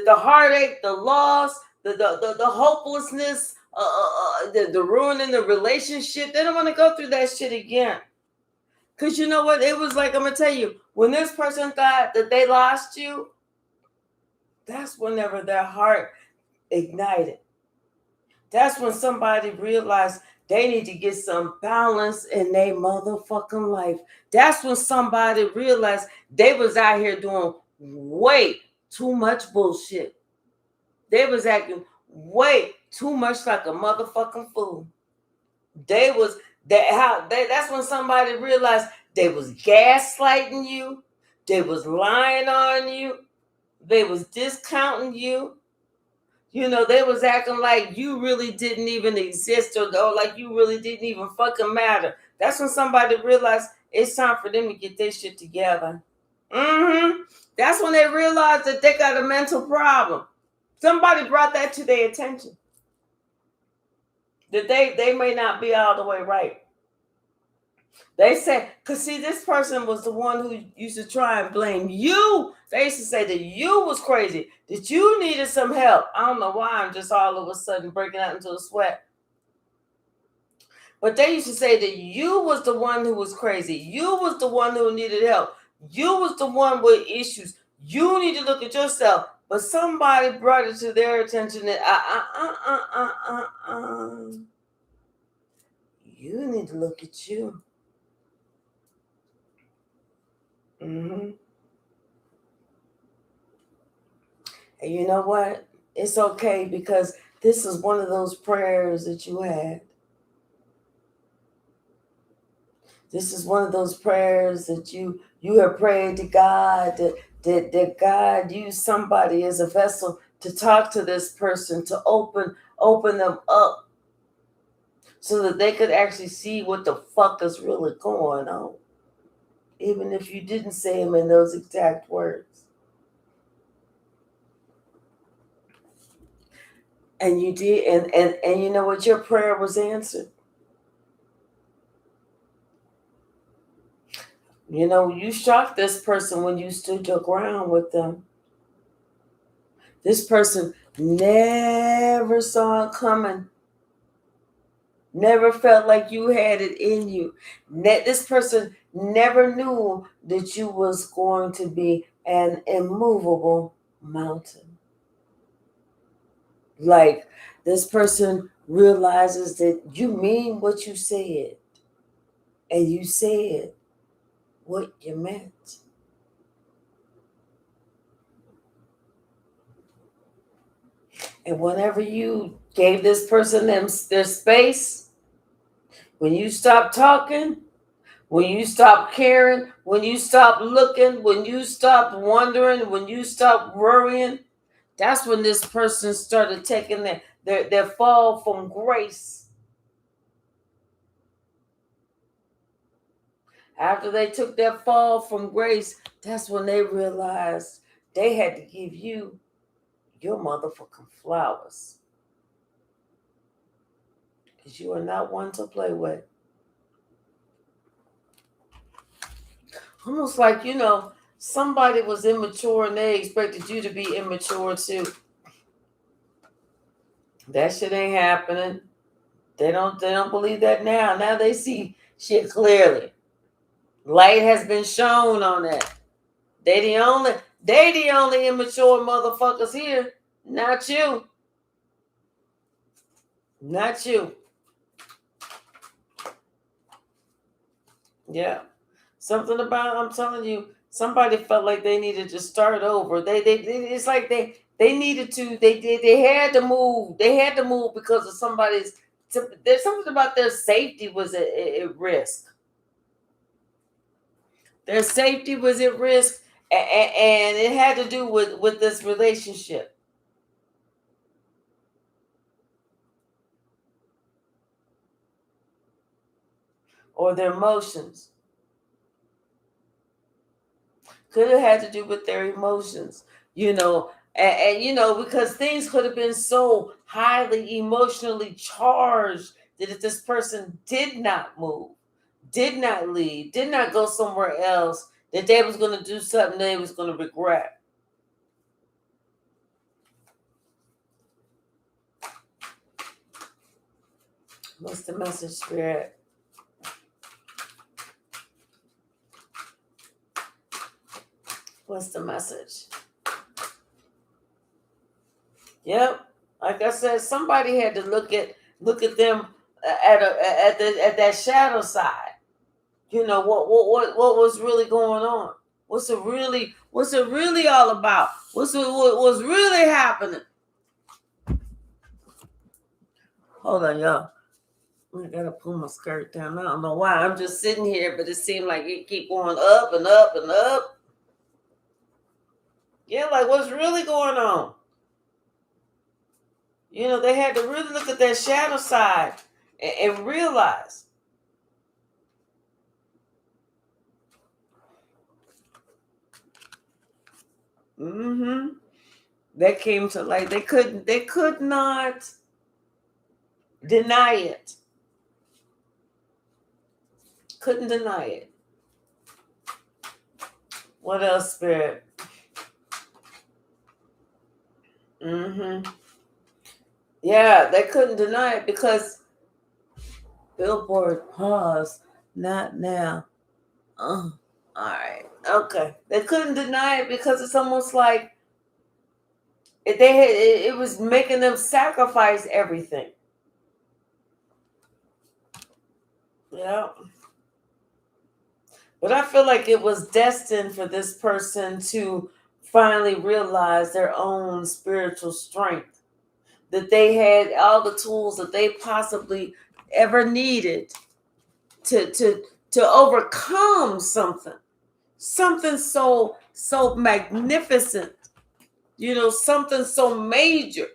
heartache, the loss, the hopelessness, the ruining the relationship. They don't want to go through that shit again. Because you know what? It was like, I'm going to tell you, when this person thought that they lost you, that's whenever their heart ignited. That's when somebody realized they need to get some balance in their motherfucking life. That's when somebody realized they was out here doing way too much bullshit. They was acting way too much like a motherfucking fool. That's when somebody realized they was gaslighting you, they was lying on you, they was discounting you. You know, they was acting like you really didn't even exist, or like you really didn't even fucking matter. That's when somebody realized it's time for them to get their shit together. That's when they realized that they got a mental problem. Somebody brought that to their attention. That they may not be all the way right. They said, because see, this person was the one who used to try and blame you. They used to say that you was crazy, that you needed some help. I don't know why I'm just all of a sudden breaking out into a sweat. But they used to say that you was the one who was crazy. You was the one who needed help. You was the one with issues. You need to look at yourself. But somebody brought it to their attention that you need to look at you. And you know what? It's okay, because this is one of those prayers that you had. This is one of those prayers that you have prayed to God, that God used somebody as a vessel to talk to this person, to open them up, so that they could actually see what the fuck is really going on, even if you didn't say them in those exact words. And you did, and you know what? Your prayer was answered. You know, you shocked this person when you stood your ground with them. This person never saw it coming. Never felt like you had it in you. This person never knew that you was going to be an immovable mountain. Like, this person realizes that you mean what you said, and you said what you meant. And whenever you gave this person their space, when you stopped talking, when you stopped caring, when you stopped looking, when you stopped wondering, when you stopped worrying, that's when this person started taking their fall from grace. After they took their fall from grace, that's when they realized they had to give you your motherfucking flowers. Because you are not one to play with. Almost like, you know, somebody was immature and they expected you to be immature too. That shit ain't happening. They don't believe that now. Now they see shit clearly. Light has been shown on that. They the only immature motherfuckers here. Not you. Not you. Yeah. Something about, I'm telling you, somebody felt like they needed to start over. They it's like they needed to, they had to move. They had to move because of somebody's, there's something about their safety was at risk. Their safety was at risk, and it had to do with this relationship. Or their emotions. Could have had to do with their emotions, and because things could have been so highly emotionally charged that if this person did not move, did not leave, did not go somewhere else, that they was going to do something they was going to regret. What's the message, Spirit? What's the message? Yep. Like I said, somebody had to look at them at that shadow side. What was really going on? What's it really all about? What's really happening? Hold on, y'all. I gotta pull my skirt down. I don't know why. I'm just sitting here, but it seemed like it keep going up and up and up. Yeah, like what's really going on? They had to really look at that shadow side and realize. Mm-hmm. That came to light. They could not deny it. Couldn't deny it. What else, Spirit? Mm-hmm. Yeah, they couldn't deny it because Billboard pause. Not now. All right. Okay. They couldn't deny it because it's almost like it was making them sacrifice everything. Yeah. But I feel like it was destined for this person to finally realize their own spiritual strength. That they had all the tools that they possibly ever needed to overcome something so magnificent, something so major.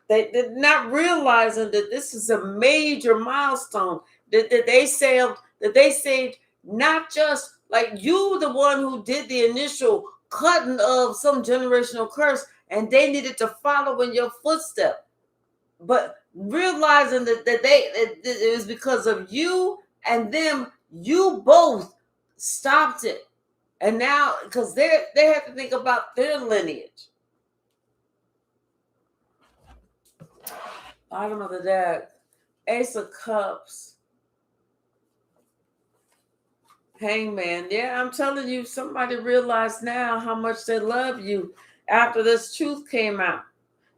They're not realizing that this is a major milestone that they saved not just like you, the one who did the initial cutting of some generational curse, and they needed to follow in your footsteps. But realizing that it was because of you and them, you both stopped it. And now, because they have to think about their lineage. Bottom of the deck, Ace of Cups, Hangman. Yeah, I'm telling you, somebody realized now how much they love you after this truth came out.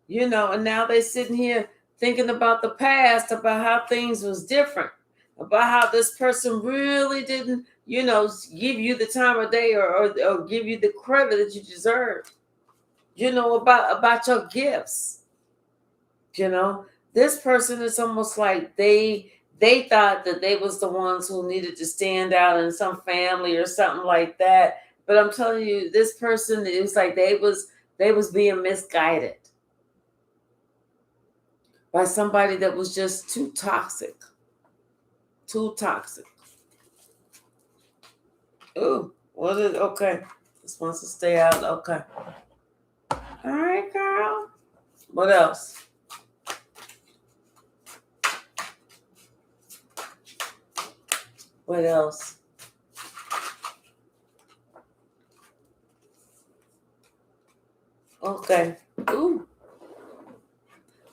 And now they're sitting here thinking about the past, about how things was different, about how this person really didn't, give you the time of day or give you the credit that you deserve. About your gifts. This person is almost like they thought that they was the ones who needed to stand out in some family or something like that. But I'm telling you, this person, it was like they was being misguided by somebody that was just too toxic. Too toxic. Ooh, what is okay? This wants to stay out. Okay. All right, girl. What else? What else? Okay. Ooh.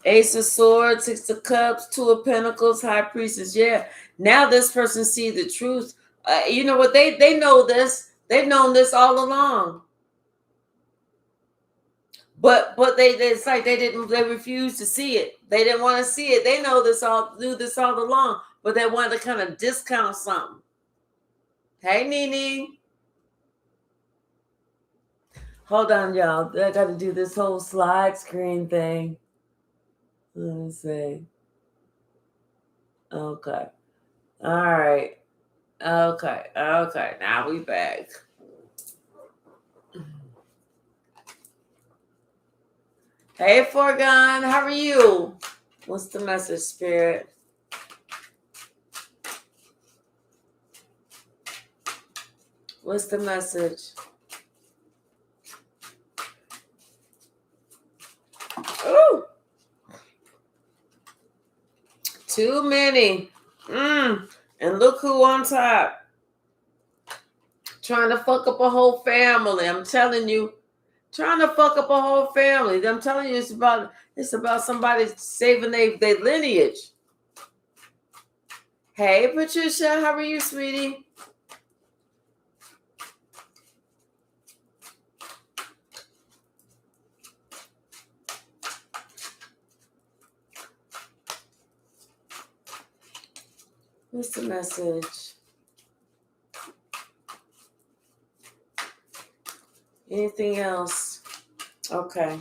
Ace of Swords, Six of Cups, Two of Pentacles, High Priestess. Yeah. Now this person see the truth. You know what? They know this. They've known this all along. But it's like they refused to see it. They didn't want to see it. They knew this all along, but they wanted to kind of discount something. Hey, Nene. Hold on, y'all. I got to do this whole slide screen thing. Let me see. Okay. All right. Okay. Now we back. Hey, Forgon. How are you? What's the message, Spirit? What's the message? Ooh. Too many. And look who on top. Trying to fuck up a whole family. I'm telling you. Trying to fuck up a whole family. I'm telling you, it's about somebody saving their lineage. Hey, Patricia. How are you, sweetie? What's the message? Anything else? Okay.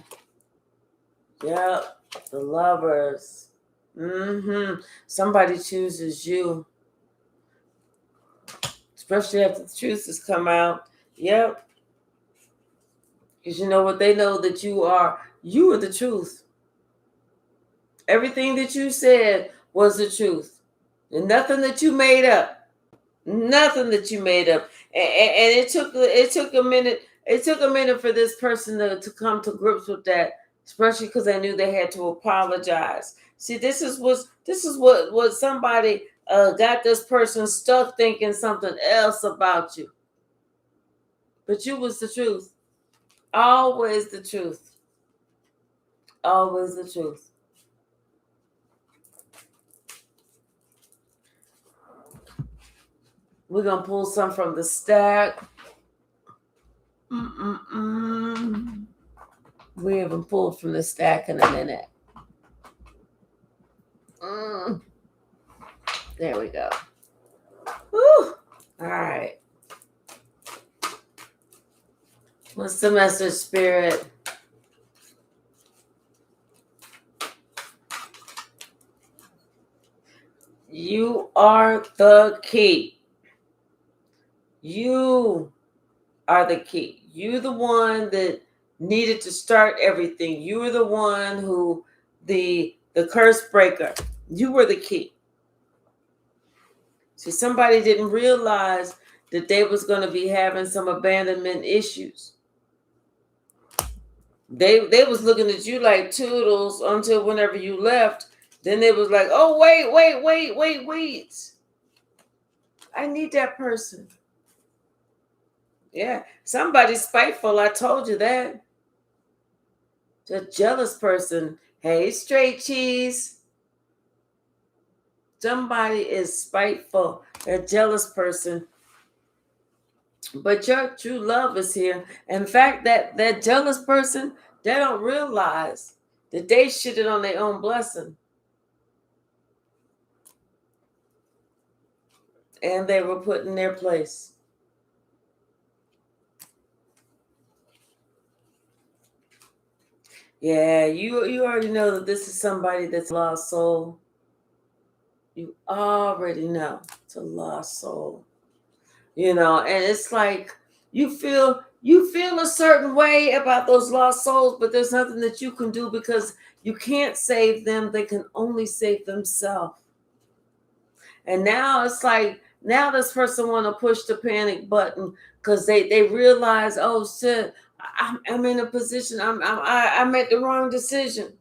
Yep. The Lovers. Somebody chooses you. Especially after the truth has come out. Yep. Because you know what? They know that you are the truth. Everything that you said was the truth. And nothing that you made up. Nothing that you made up. And it took a minute. It took a minute for this person to come to grips with that, especially because they knew they had to apologize. See, this is what somebody got this person stuck thinking something else about you. But you was the truth. Always the truth. Always the truth. We're going to pull some from the stack. We haven't pulled from the stack in a minute. There we go. Whew. All right. What's the message, Spirit? You are the key. You are the key. You're the one that needed to start everything. You were the one who, the curse breaker. You were the key. See, somebody didn't realize that they was going to be having some abandonment issues. They was looking at you like Toodles until whenever you left. Then they was like, oh, wait. I need that person. Yeah, somebody's spiteful. I told you that. The jealous person. Hey, straight cheese. Somebody is spiteful. A jealous person. But your true love is here. In fact, that jealous person, they don't realize that they shitted on their own blessing. And they were put in their place. Yeah, you already know that this is somebody that's a lost soul. You already know it's a lost soul. You know, and it's like you feel a certain way about those lost souls, but there's nothing that you can do because you can't save them. They can only save themselves. And now it's like, now this person want to push the panic button because they realize, oh shit, I'm in a position, I made the wrong decision.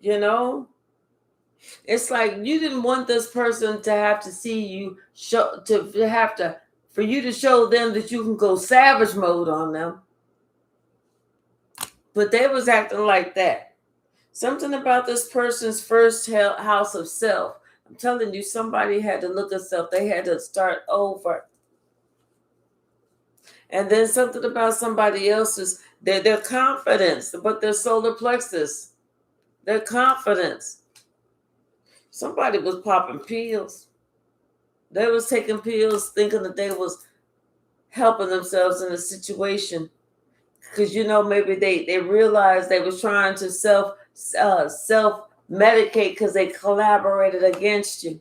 You know, it's like you didn't want this person to have to see you for you to show them that you can go savage mode on them. But they was acting like that. Something about this person's first house of self. I'm telling you, somebody had to look at self. They had to start over. And then something about somebody else's, their confidence, but their solar plexus, their confidence. Somebody was popping pills. They was taking pills thinking that they was helping themselves in a situation. Because, maybe they realized they was trying to self medicate because they collaborated against you.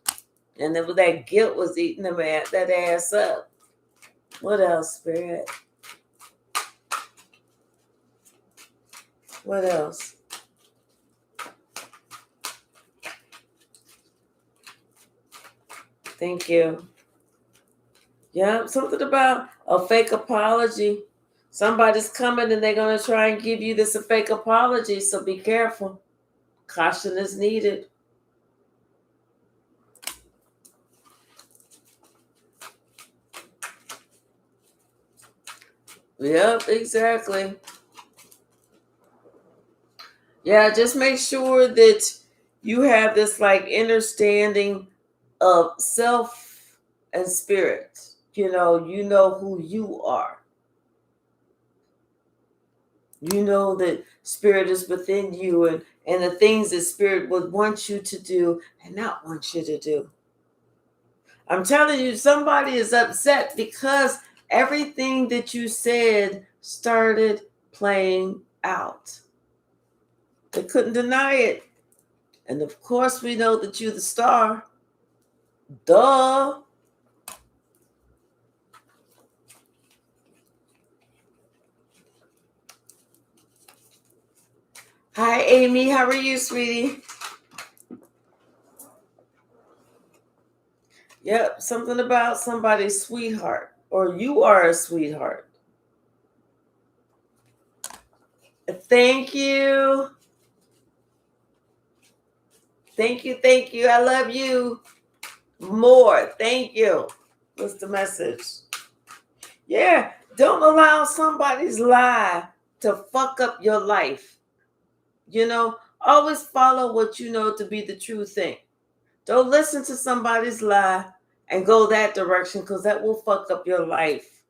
And then that guilt was eating them that ass up. What else, Spirit? What else? Thank you. Yeah, something about a fake apology. Somebody's coming and they're going to try and give you this a fake apology, so be careful. Caution is needed. Yep, exactly. Yeah, just make sure that you have this understanding of self and spirit. You know who you are. You know that spirit is within you and the things that spirit would want you to do and not want you to do. I'm telling you, somebody is upset because everything that you said started playing out. They couldn't deny it. And of course, we know that you're the star. Duh. Hi, Amy. How are you, sweetie? Yep, something about somebody's sweetheart, or you are a sweetheart. Thank you. Thank you. Thank you. I love you more. Thank you. What's the message? Yeah, don't allow somebody's lie to fuck up your life. Always follow what you know to be the true thing. Don't listen to somebody's lie and go that direction, because that will fuck up your life.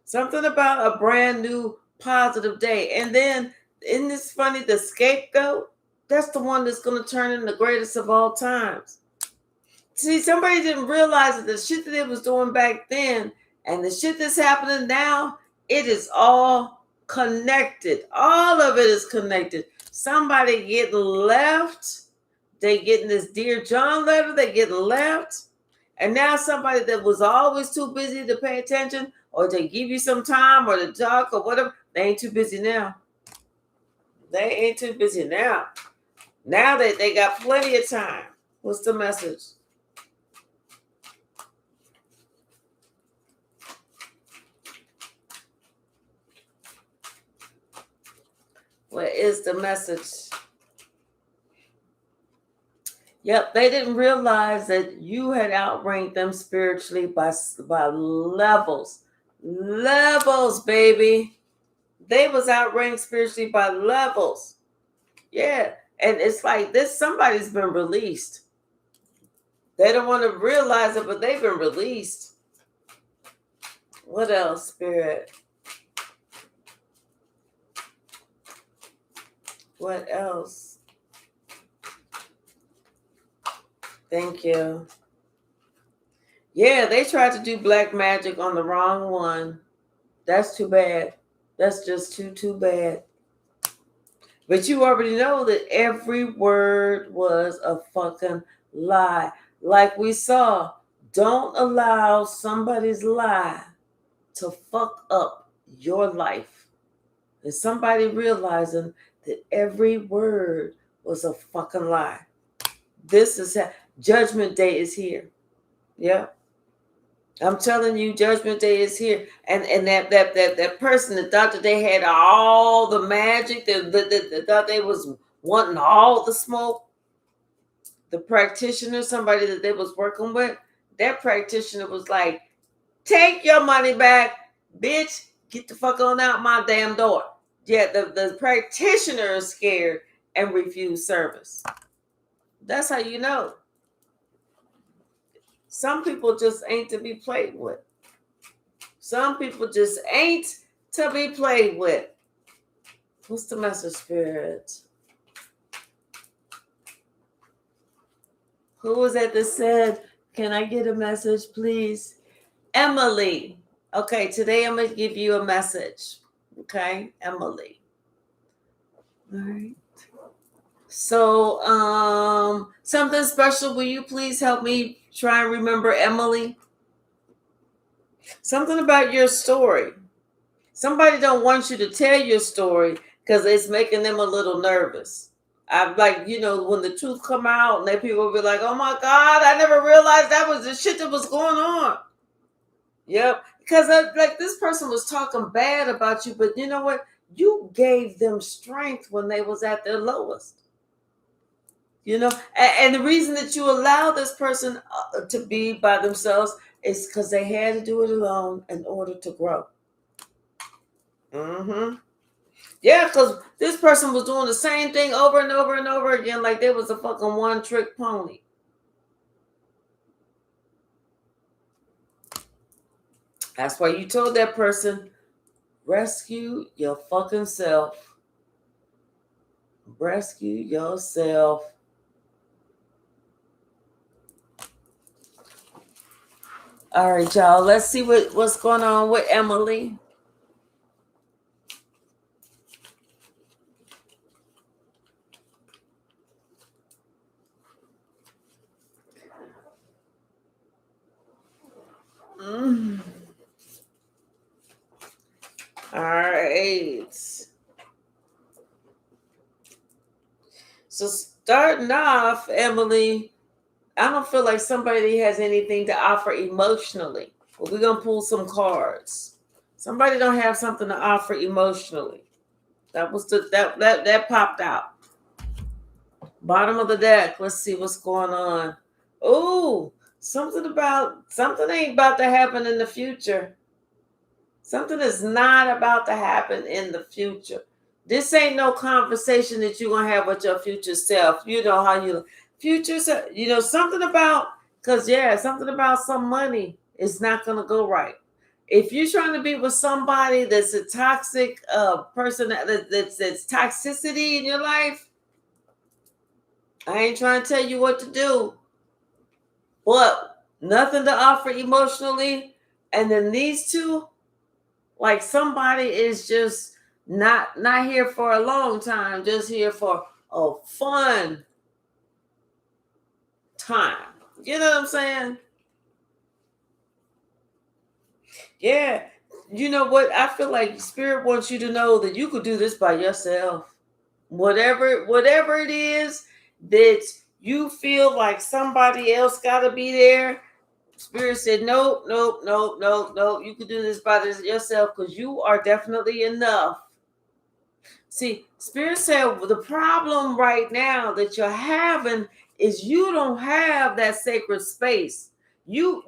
Something about a brand new positive day. And then, isn't this funny? The scapegoat, that's the one that's going to turn in the greatest of all times. See, somebody didn't realize that the shit that they was doing back then and the shit that's happening now, it is all connected. All of it is connected. Somebody getting left. They getting this Dear John letter. They getting left. And now somebody that was always too busy to pay attention or to give you some time or to talk or whatever, they ain't too busy now. They ain't too busy now. Now they got plenty of time. What's the message? What is the message? Yep, they didn't realize that you had outranked them spiritually by levels. Levels, baby. They was outranked spiritually by levels. Yeah, and it's like this, somebody's been released. They don't want to realize it, but they've been released. What else, Spirit? What else? Thank you. Yeah, they tried to do black magic on the wrong one. That's too bad. That's just too bad. But you already know that every word was a fucking lie. Like we saw, don't allow somebody's lie to fuck up your life. And somebody realizing that every word was a fucking lie. This is Judgment Day is here. Yeah. I'm telling you, Judgment Day is here. And that person that thought that they had all the magic, that thought they was wanting all the smoke, the practitioner, somebody that they was working with, that practitioner was like, take your money back, bitch. Get the fuck on out my damn door. Yeah, the practitioner is scared. and refuse service. That's how you know. Some people just ain't to be played with. Some people just ain't to be played with. What's the message, Spirit? Who was that said, can I get a message, please? Emily. Okay, today I'm going to give you a message. Okay, Emily. All right. So, something special. Will you please help me try and remember Emily? Something about your story. Somebody don't want you to tell your story because it's making them a little nervous. I'm like, when the truth come out and then people will be like, oh my God, I never realized that was the shit that was going on. Yep. Because like this person was talking bad about you, but you know what? You gave them strength when they was at their lowest. And the reason that you allow this person to be by themselves is because they had to do it alone in order to grow. Mm-hmm. Yeah, because this person was doing the same thing over and over and over again like they was a fucking one-trick pony. That's why you told that person, rescue your fucking self. Rescue yourself. All right, y'all. Let's see what's going on with Emily. All right. So starting off, Emily, I don't feel like somebody has anything to offer emotionally. But we're gonna pull some cards. Somebody don't have something to offer emotionally. That was that popped out. Bottom of the deck. Let's see what's going on. Ooh, something ain't about to happen in the future. Something is not about to happen in the future. This ain't no conversation that you're gonna have with your future self. You know how you future self, something about something about some money is not gonna go right. If you're trying to be with somebody that's a toxic person that's toxicity in your life, I ain't trying to tell you what to do, but nothing to offer emotionally. And then these two, like somebody is just not here for a long time, just here for a fun time. You know what I'm saying? Yeah. You know what? I feel like Spirit wants you to know that you could do this by yourself. Whatever it is that you feel like somebody else got to be there, Spirit said, nope. You could do this by yourself because you are definitely enough. See, Spirit said the problem right now that you're having is you don't have that sacred space. You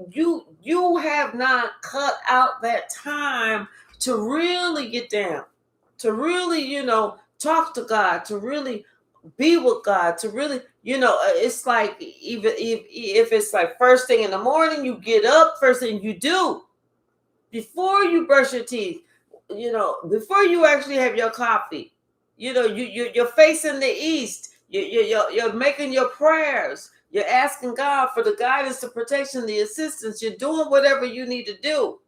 have not cut out that time to really get down, to really, talk to God, to really be with God, to really, it's like even if it's like first thing in the morning, you get up, first thing you do before you brush your teeth, before you actually have your coffee, you're facing the east. You're making your prayers. You're asking God for the guidance, the protection, the assistance. You're doing whatever you need to do.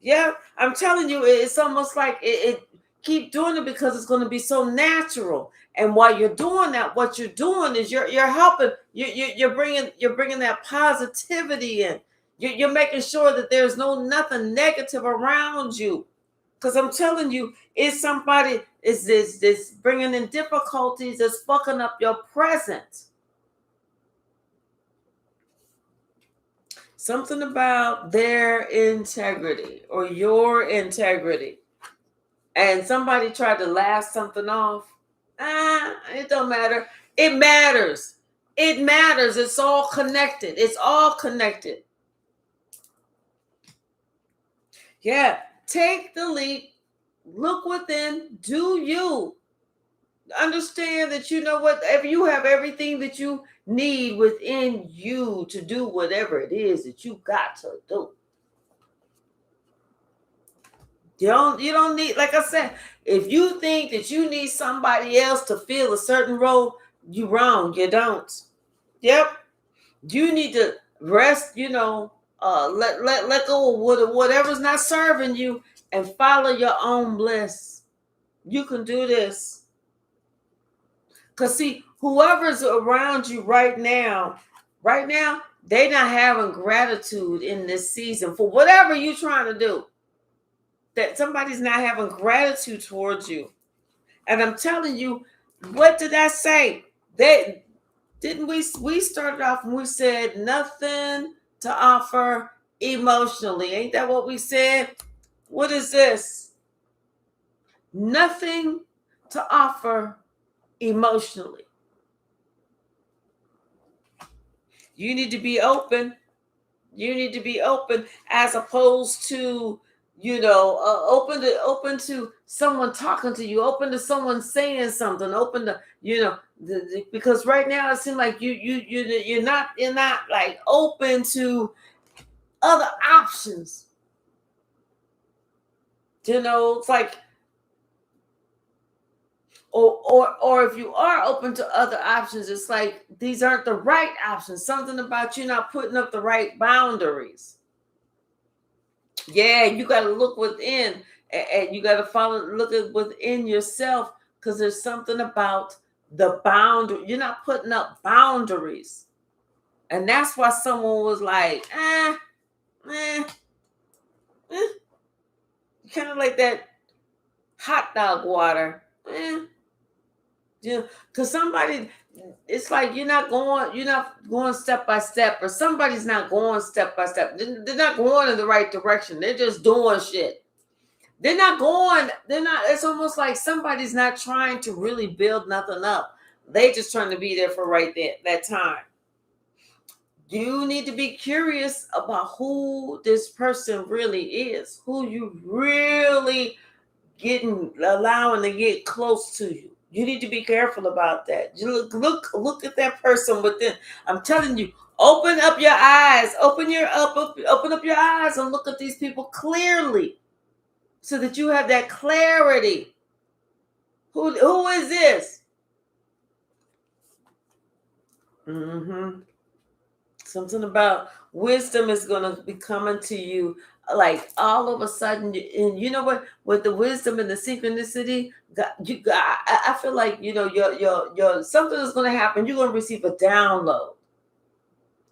Yeah, I'm telling you, it's almost like it keep doing it because it's going to be so natural. And while you're doing that, what you're doing is you're helping. You're bringing that positivity in. You're making sure that there's nothing negative around you. Because I'm telling you, it's somebody is this bringing in difficulties that's fucking up your present. Something about their integrity or your integrity. And somebody tried to laugh something off. It don't matter. It matters. It matters. It's all connected. It's all connected. Yeah. Take the leap. Look within. Do you. Understand that you know whatever you have everything that you need within you to do whatever it is that you got to do. You don't need, like I said, if you think that you need somebody else to fill a certain role, you wrong. You don't. Yep. You need to rest, let go of whatever's not serving you and follow your own bliss. You can do this. Because see, whoever's around you right now, they're not having gratitude in this season for whatever you're trying to do. That somebody's not having gratitude towards you. And I'm telling you, what did I say? We started off and we said nothing to offer emotionally. Ain't that what we said? What is this? Nothing to offer emotionally. You need to be open. You need to be open as opposed to, open to someone talking to you, open to someone saying something, open to, because right now it seems like you're not like open to other options. It's like, or if you are open to other options, it's like these aren't the right options. Something about you not putting up the right boundaries. Yeah, you got to look within, and you got to look at within yourself, because there's something about the boundary. You're not putting up boundaries, and that's why someone was like, kind of like that hot dog water, because somebody, it's like you're not going step by step, or somebody's not going step by step. They're not going in the right direction. They're just doing shit. It's almost like somebody's not trying to really build nothing up. They just trying to be there for right there, that time. You need to be curious about who this person really is, who you really allowing to get close to you. You need to be careful about that. You look at that person within. I'm telling you, open up your eyes, open up your eyes and look at these people clearly, so that you have that clarity. Who is this? Something about wisdom is going to be coming to you, like all of a sudden. And you know what? With the wisdom and the synchronicity, I feel like your something is going to happen. You're going to receive a download.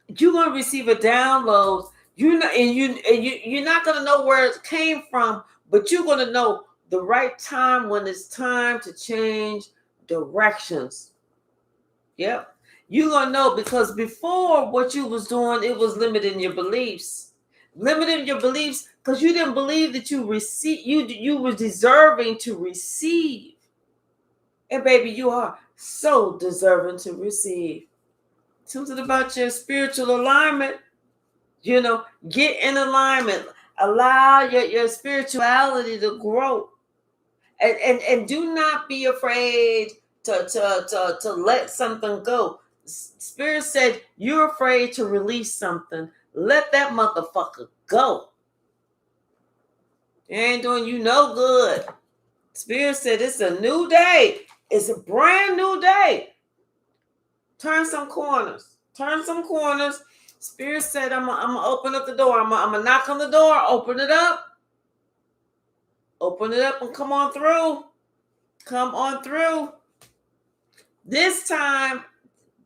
You're going to receive a download. You're not going to know where it came from, but you're going to know the right time when it's time to change directions. Yep. You're going to know, because before, what you was doing, it was limiting your beliefs. Limiting your beliefs because you didn't believe that you were deserving to receive. And baby, you are so deserving to receive. Something about your spiritual alignment. Get in alignment. Allow your spirituality to grow. And do not be afraid to let something go. Spirit said you're afraid to release something. Let that motherfucker go. It ain't doing you no good. Spirit said it's a new day. It's a brand new day. Turn some corners. Spirit said I'm gonna open up the door. I'm gonna knock on the door. Open it up. Open it up and come on through. Come on through. This time,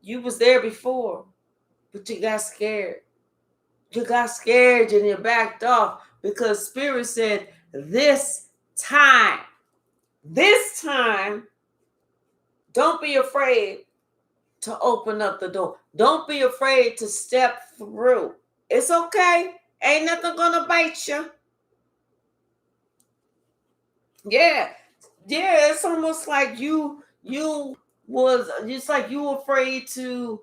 you was there before, but you got scared. You got scared and you backed off, because Spirit said, this time, don't be afraid to open up the door. Don't be afraid to step through. It's okay. Ain't nothing gonna bite you. Yeah. It's almost like you was just like you were afraid to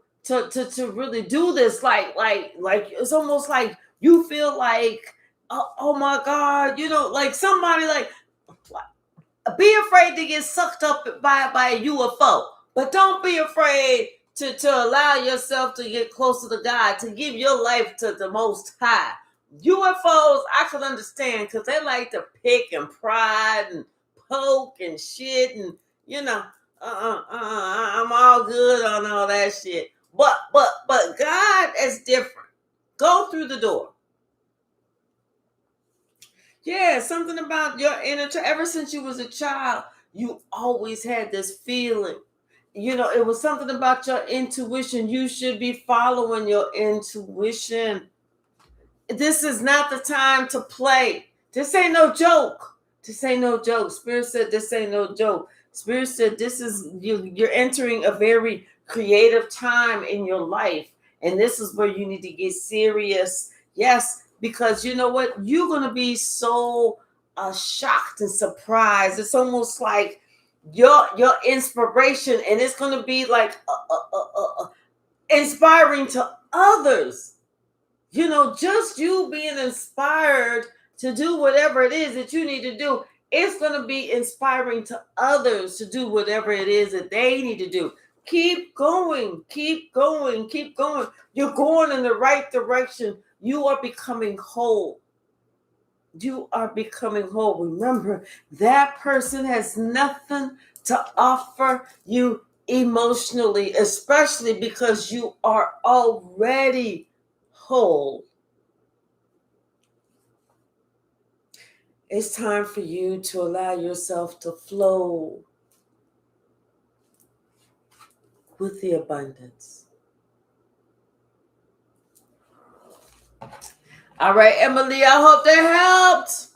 really do this. Like it's almost like you feel like, oh my God, like somebody like, Be afraid to get sucked up by a UFO, but don't be afraid to allow yourself to get closer to God, to give your life to the Most High. UFOs, I can understand because they like to pick and prod and poke and shit, and I'm all good on all that shit. But God is different. Go through the door. Yeah, something about your inner child. Ever since you was a child, you always had this feeling. It was something about your intuition. You should be following your intuition. This is not the time to play. This ain't no joke. This ain't no joke. Spirit said this ain't no joke. Spirit said this is you're entering a very creative time in your life. And this is where you need to get serious. Yes, because you know what? You're going to be so shocked and surprised. It's almost like your inspiration, and it's going to be like inspiring to others. Just you being inspired to do whatever it is that you need to do, it's going to be inspiring to others to do whatever it is that they need to do. Keep going, keep going, keep going. You're going in the right direction. You are becoming whole. You are becoming whole. Remember, that person has nothing to offer you emotionally, especially because you are already whole. It's time for you to allow yourself to flow with the abundance. All right, Emily, I hope that helped.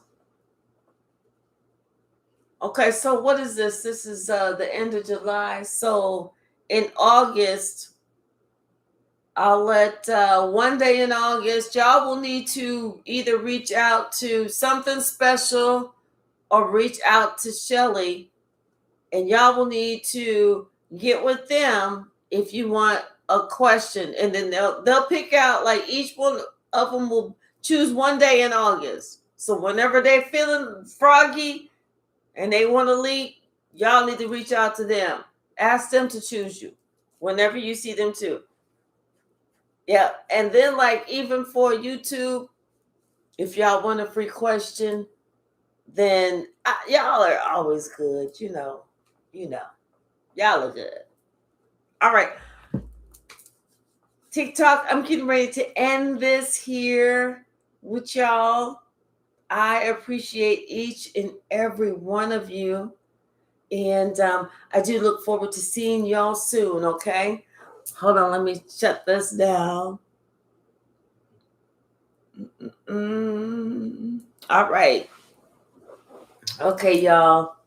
Okay, so what is this? This is the end of July. So in August, I'll let one day in August, y'all will need to either reach out to Something Special or reach out to Shelly, and y'all will need to get with them if you want a question, and then they'll pick out, like, each one of them will choose one day in August. So whenever they're feeling froggy and they want to leak, y'all need to reach out to them. Ask them to choose you whenever you see them too. Yeah, and then, like, even for YouTube, if y'all want a free question, then y'all are always good. Y'all are good. All right. TikTok, I'm getting ready to end this here with y'all. I appreciate each and every one of you. And I do look forward to seeing y'all soon, okay? Hold on, let me shut this down. All right. Okay, y'all.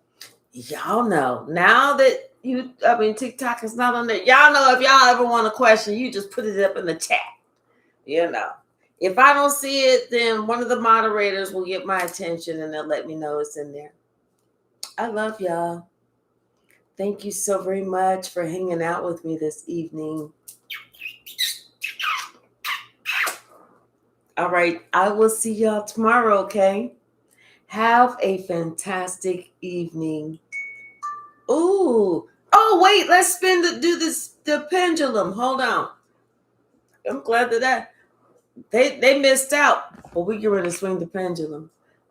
Y'all know. Now that TikTok is not on there. Y'all know, if y'all ever want a question, you just put it up in the chat. If I don't see it, then one of the moderators will get my attention and they'll let me know it's in there. I love y'all. Thank you so very much for hanging out with me this evening. All right. I will see y'all tomorrow, okay? Have a fantastic evening. Ooh. Oh, wait. Let's do the pendulum. Hold on. I'm glad that they missed out. But we get ready to swing the pendulum.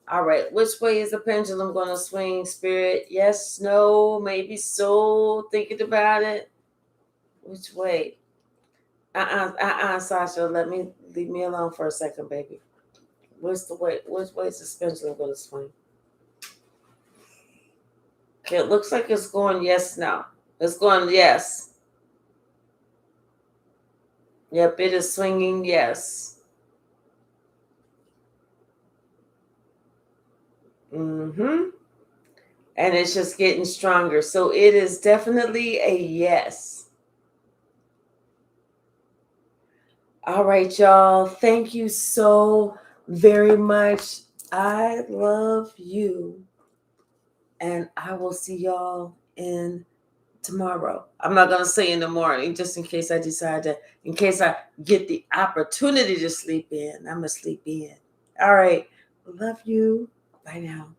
All right. Which way is the pendulum going to swing, Spirit? Yes, no, maybe so. Thinking about it. Which way? Sasha. Leave me alone for a second, baby. Which way is the pendulum going to swing? Okay, it looks like it's going yes, no. It's going yes. Yep, it is swinging yes. And it's just getting stronger. So it is definitely a yes. All right, y'all. Thank you so very much. I love you. And I will see y'all in tomorrow. I'm not going to say in the morning, just in case I get the opportunity to sleep in. I'm going to sleep in. All right. Love you. Bye now.